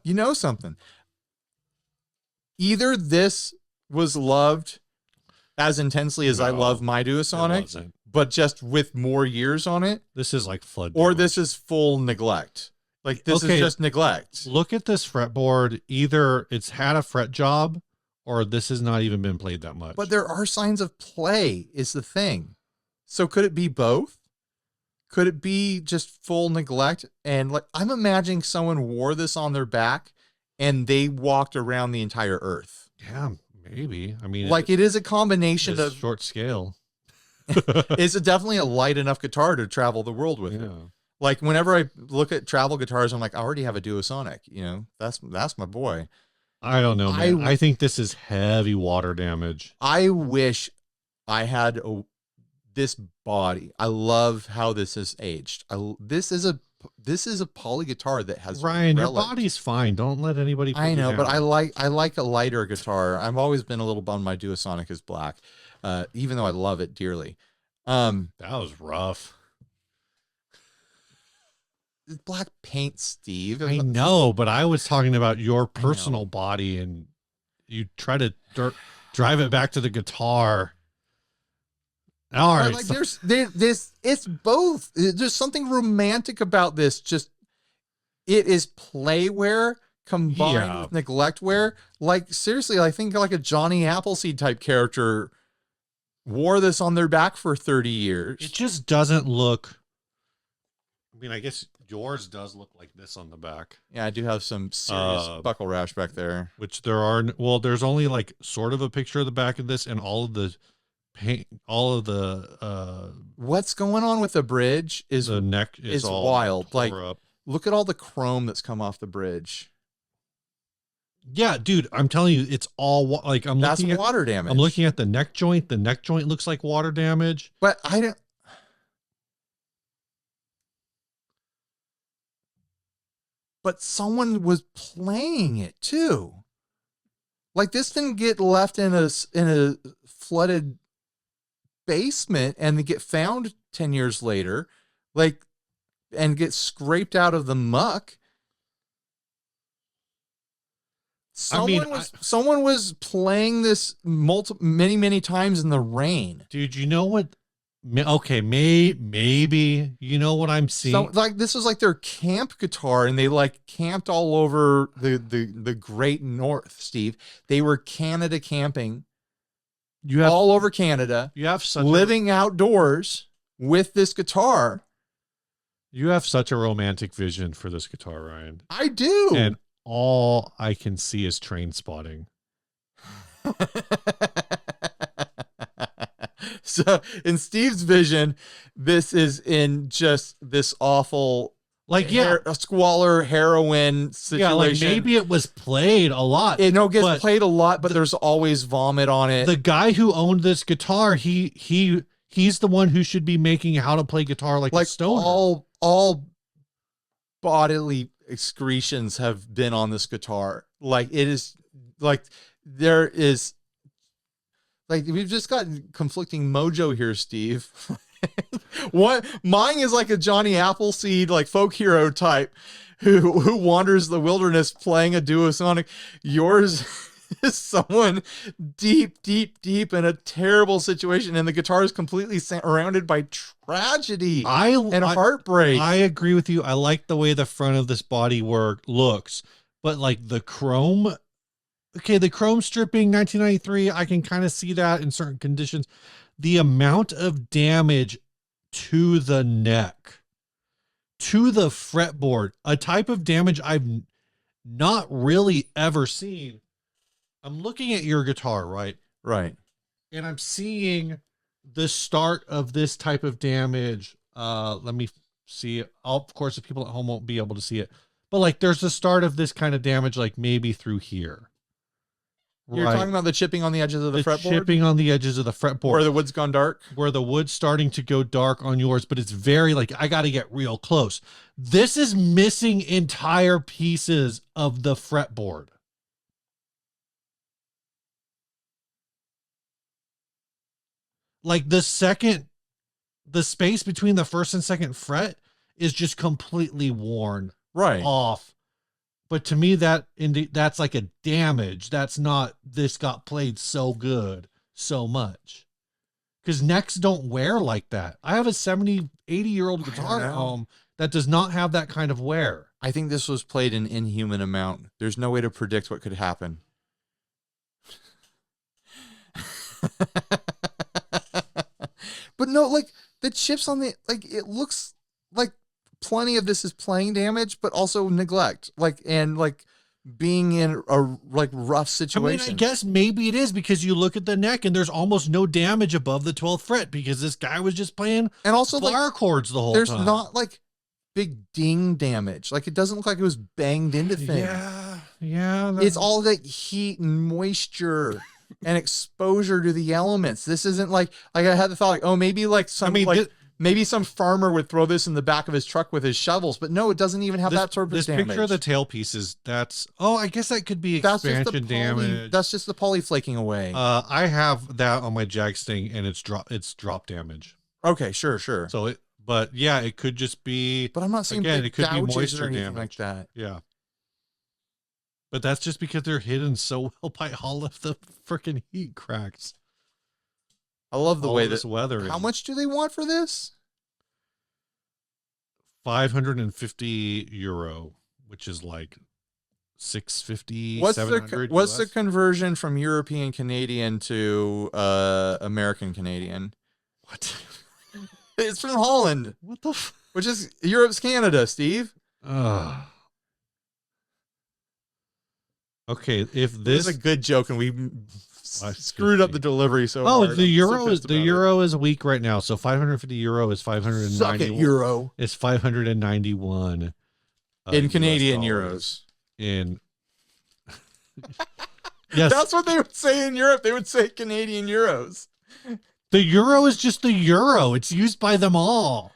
You know something. Either this was loved as intensely as I love my Duosonic, but just with more years on it. This is like flood. Or this is full neglect. Like, this is just neglect. Look at this fretboard. Either it's had a fret job or this has not even been played that much. But there are signs of play is the thing. So could it be both? Could it be just full neglect? And like, I'm imagining someone wore this on their back and they walked around the entire earth. Yeah, maybe. I mean, like, it is a combination of short scale. It's definitely a light enough guitar to travel the world with. Yeah. It. Like, whenever I look at travel guitars, I'm like, I already have a Duosonic. You know, that's my boy. I don't know, man. I think this is heavy water damage. I wish I had this body. I love how this is aged. This is a poly guitar that has Ryan. Your body's fine. Don't let anybody. I know, but I like a lighter guitar. I've always been a little bummed my Duosonic is black, even though I love it dearly. That was rough. Black paint, Steve. I know, but I was talking about your personal body, and you try to drive it back to the guitar. All right, like, it's both. There's something romantic about this. Just, it is playware combined with neglectware. Like, seriously, I think like a Johnny Appleseed type character wore this on their back for 30 years. It just doesn't look. I mean, I guess yours does look like this on the back. Yeah, I do have some serious buckle rash back there. Which there's only like sort of a picture of the back of this, and all of the paint, all of the what's going on with the bridge is the neck is all wild. Like, up. Look at all the chrome that's come off the bridge. Yeah, dude, I'm telling you, it's all like that's water damage. I'm looking at the neck joint. The neck joint looks like water damage. But I don't. But someone was playing it too. Like, this didn't get left in a flooded basement and then get found 10 years later, like, and get scraped out of the muck. Someone was playing this many times in the rain. Dude, you know what? Okay, maybe you know what I'm seeing. So, like, this was like their camp guitar, and they like camped all over the Great North, Steve. They were Canada camping. All over Canada. You have such living outdoors with this guitar. You have such a romantic vision for this guitar, Ryan. I do. And all I can see is train spotting. So in Steve's vision, this is in just this awful, like, a squalor heroin situation. Yeah, like maybe it was played a lot. It gets played a lot, but there's always vomit on it. The guy who owned this guitar, he's the one who should be making how to play guitar like a stoner. All bodily excretions have been on this guitar. Like, it is like there is. Like, we've just got conflicting mojo here, Steve. Mine is like a Johnny Appleseed, like, folk hero type who wanders the wilderness playing a Duosonic. Yours someone deep in a terrible situation, and the guitar is completely surrounded by tragedy and heartbreak. I agree with you. I like the way the front of this bodywork looks, but like the chrome, okay, the chrome stripping 1993, I can kind of see that in certain conditions. The amount of damage to the neck, to the fretboard, a type of damage I've not really ever seen. I'm looking at your guitar, right? Right. And I'm seeing the start of this type of damage. Let me see. Of course, if people at home won't be able to see it, but like there's the start of this kind of damage, like maybe through here. You're talking about the chipping on the edges of the fretboard? Chipping on the edges of the fretboard. Where the wood's gone dark? Where the wood's starting to go dark on yours, but it's very like, I got to get real close. This is missing entire pieces of the fretboard. Like the space between the first and second fret is just completely worn off. But to me, that's like a damage. That's not, this got played so good, so much. Because necks don't wear like that. I have a 70, 80-year-old guitar at home that does not have that kind of wear. I think this was played an inhuman amount. There's no way to predict what could happen. But no, like the chips on the, like, it looks like plenty of this is playing damage, but also neglect, like, and like being in a like rough situation. I mean, I guess maybe it is because you look at the neck and there's almost no damage above the 12th fret because this guy was just playing and also bar chords the whole time. There's time. not like big ding damage. Like it doesn't look like it was banged into things. Yeah. It's all like heat and moisture and exposure to the elements. This isn't like I had the thought like, oh, maybe like some maybe some farmer would throw this in the back of his truck with his shovels, but no, it doesn't even have that sort of damage. This picture of the tailpieces, I guess that could be expansion damage. That's just the poly flaking away. I have that on my Jag Sting and it's drop damage. Okay, sure. So but yeah, it could just be, but I'm not saying again, it could be moisture or anything damage like that. Yeah. But that's just because they're hidden so well by all of the freaking heat cracks. I love the way this weather. How much do they want for this? €550, which is like 650. What's the conversion from European Canadian to American Canadian? What? It's from Holland. What the? Which is Europe's Canada, Steve. Okay, if this is a good joke and we screwed up the delivery so hard. The euro is weak right now, so €550 is 590. Suck it, euro. It's 591 in Canadian euros. Yes, that's what they would say in Europe. They would say Canadian euros. The euro is just the euro. It's used by them all,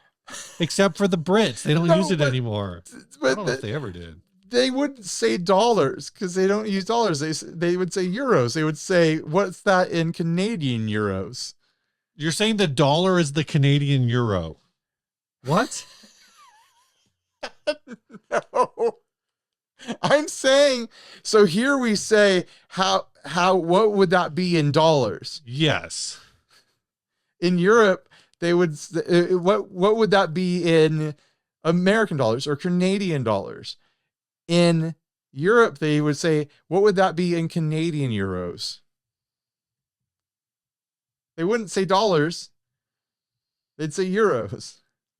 except for the Brits. They don't use it anymore. I don't know if they ever did. They wouldn't say dollars because they don't use dollars. They would say euros. They would say, what's that in Canadian euros? You're saying the dollar is the Canadian euro. What? No. I'm saying, so here we say what would that be in dollars? Yes. In Europe, they would, what would that be in American dollars or Canadian dollars? In Europe, they would say, what would that be in Canadian euros? They wouldn't say dollars. They'd say euros.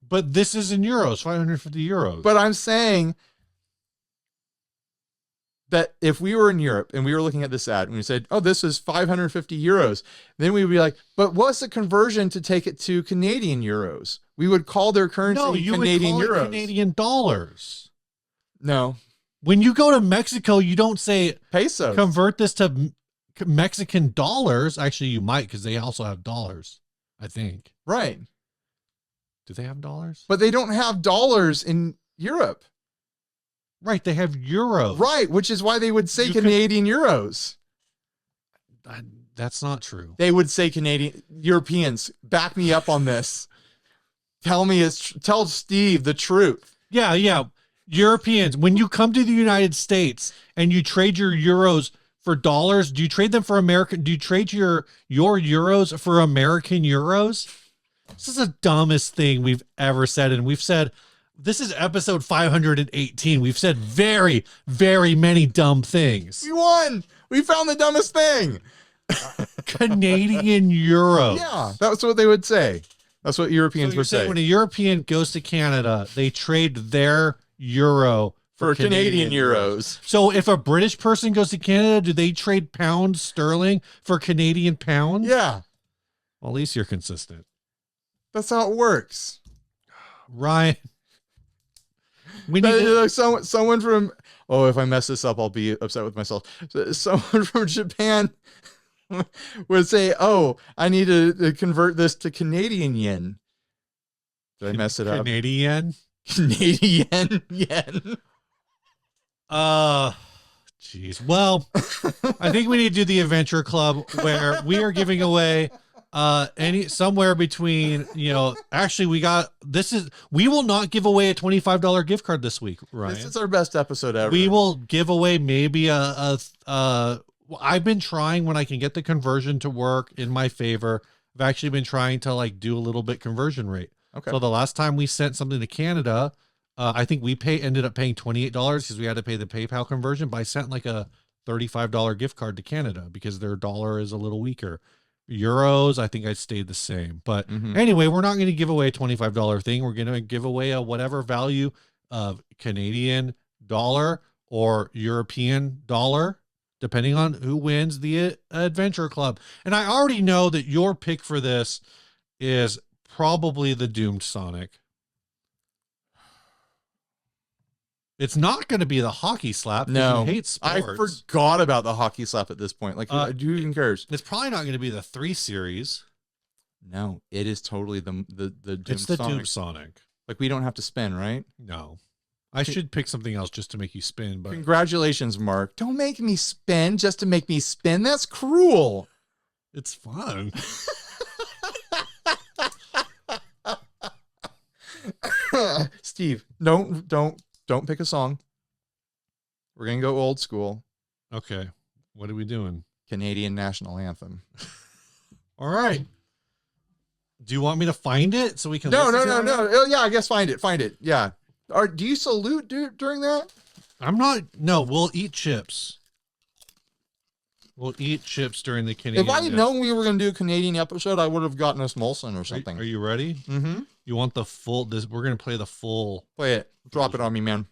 But this is in euros, €550. But I'm saying that if we were in Europe and we were looking at this ad and we said, oh, this is €550, then we would be like, but what's the conversion to take it to Canadian euros? We would call their currency Canadian euros. Canadian dollars. No. When you go to Mexico, you don't say pesos. Convert this to Mexican dollars. Actually, you might because they also have dollars, I think. Right. Do they have dollars? But they don't have dollars in Europe. Right. They have euros. Right. Which is why they would say Canadian euros. That's not true. They would say Canadian. Europeans, back me up on this. Tell Steve the truth. Yeah. Europeans, when you come to the United States and you trade your euros for dollars? Do you trade them for American? Do you trade your euros for American euros? This is the dumbest thing we've ever said. And we've said, this is episode 518. We've said very, very many dumb things. We won. We found the dumbest thing. Canadian euros. Yeah, that's what they would say. That's what Europeans would say. When a European goes to Canada, they trade their euro for Canadian euros. So if a British person goes to Canada, do they trade pound sterling for Canadian pounds? Yeah. Well, at least you're consistent. That's how it works. Ryan. We need someone from, oh, if I mess this up, I'll be upset with myself. Someone from Japan would say, oh, I need to convert this to Canadian yen. Did I mess it up? Canadian yen. Jeez. Well, I think we need to do the Adventure Club where we are giving away somewhere between, actually we will not give away a $25 gift card this week, Ryan. This is our best episode ever. We will give away maybe I've been trying, when I can get the conversion to work in my favor, I've actually been trying to do a little bit conversion rate. Okay. So the last time we sent something to Canada, I think we ended up paying $28 because we had to pay the PayPal conversion, but I sent a $35 gift card to Canada because their dollar is a little weaker. Euros, I think I stayed the same. But anyway, we're not going to give away a $25 thing. We're going to give away a whatever value of Canadian dollar or European dollar, depending on who wins the Adventure Club. And I already know that your pick for this is probably the Doomed Sonic. It's not going to be the hockey slap. No, you hate sports. I forgot about the hockey slap at this point. Who even cares? It's probably not going to be the 3 series. No, it is totally the Doomed It's the Sonic. Doomed Sonic. We don't have to spin, right? No. I should pick something else just to make you spin. But congratulations, Mark. Don't make me spin just to make me spin. That's cruel. It's fun. Steve, don't pick a song. We're going to go old school. Okay. What are we doing? Canadian National Anthem. All right. Do you want me to find it so we can No. Oh, yeah, I guess find it. Yeah. Do you salute during that? No, we'll eat chips. We'll eat chips during the Canadian. If I had known we were going to do a Canadian episode, I would have gotten us Molson or something. Are you ready? Mm-hmm. You want the full, we're going to play the full. Play it. Drop it on me, man.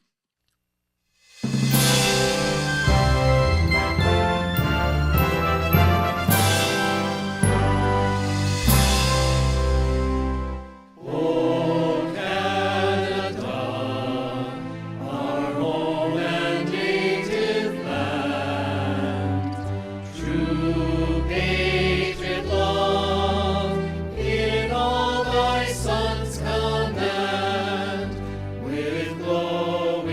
With glory.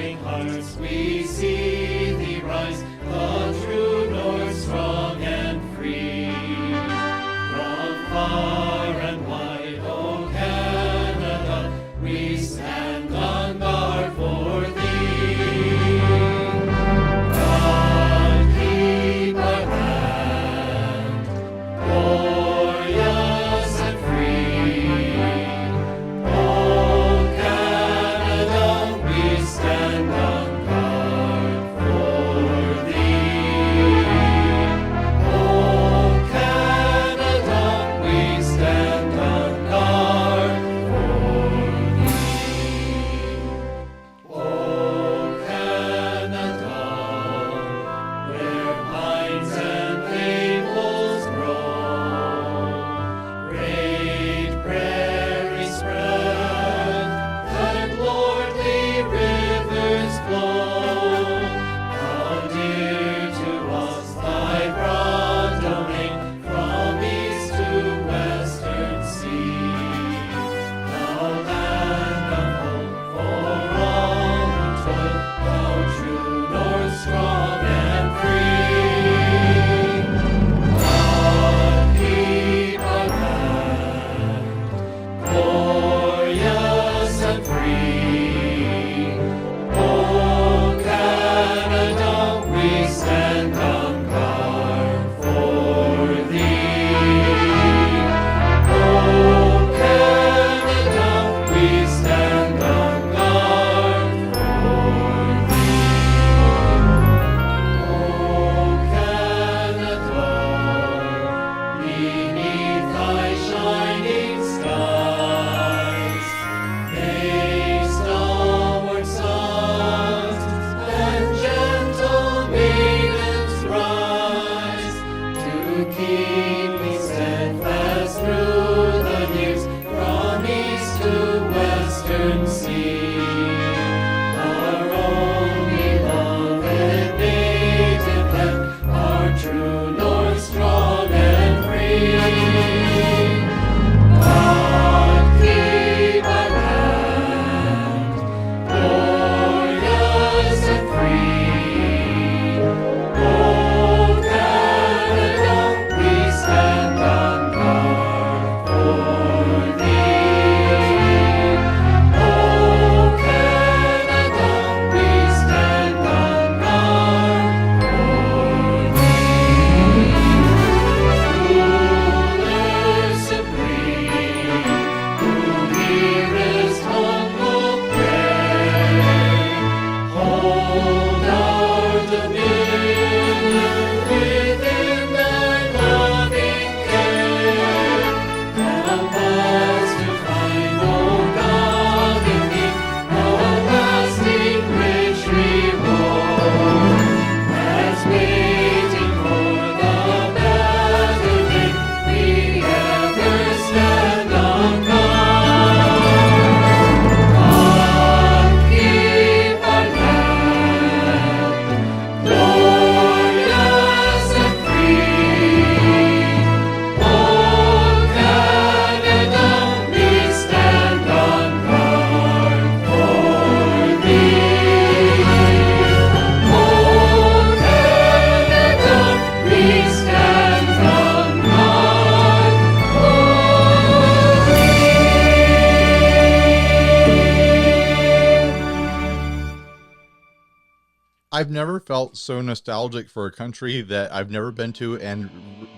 I've never felt so nostalgic for a country that I've never been to and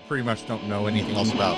pretty much don't know anything else about.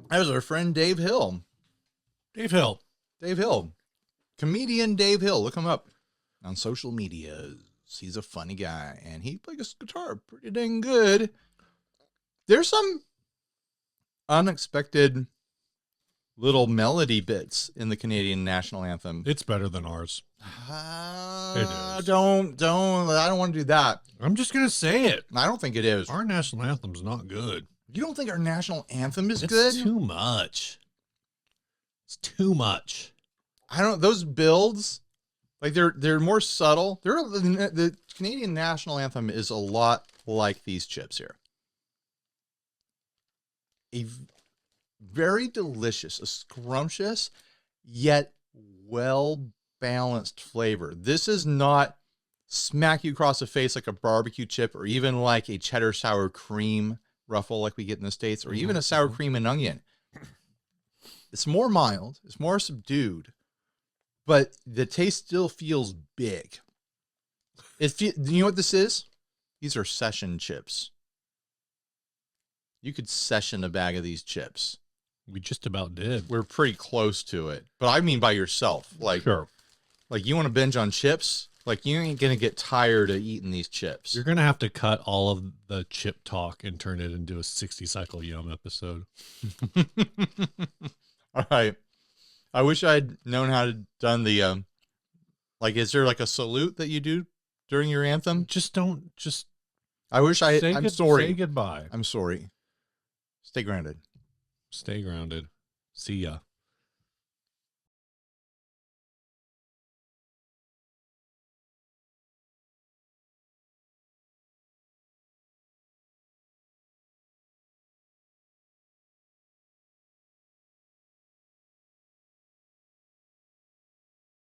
That was our friend Dave Hill. Dave Hill. Dave Hill. Comedian Dave Hill. Look him up on social media. He's a funny guy, and he plays his guitar pretty dang good. There's some unexpected little melody bits in the Canadian national anthem. It's better than ours. It is. I don't want to do that. I'm just going to say it. I don't think it is. Our national anthem's not good. You don't think our national anthem is It's good? too much. It's too much. I don't. Those builds, like they're more subtle. The Canadian national anthem is a lot like these chips here. A very delicious, a scrumptious, yet well-balanced flavor. This is not smack you across the face like a barbecue chip or even like a cheddar sour cream ruffle like we get in the States, or even a sour cream and onion. It's more mild, it's more subdued, but the taste still feels big. You know what this is? These are session chips. You could session a bag of these chips. We just about did. We're pretty close to it, but I mean by yourself. Like, sure. Like you want to binge on chips? Like you ain't gonna get tired of eating these chips. You're gonna have to cut all of the chip talk and turn it into a 60 cycle yum episode. All right. I wish I'd known how to done the like is there like a salute that you do during your anthem? I wish I'm sorry. Say goodbye. I'm sorry. Stay grounded. Stay grounded. See ya.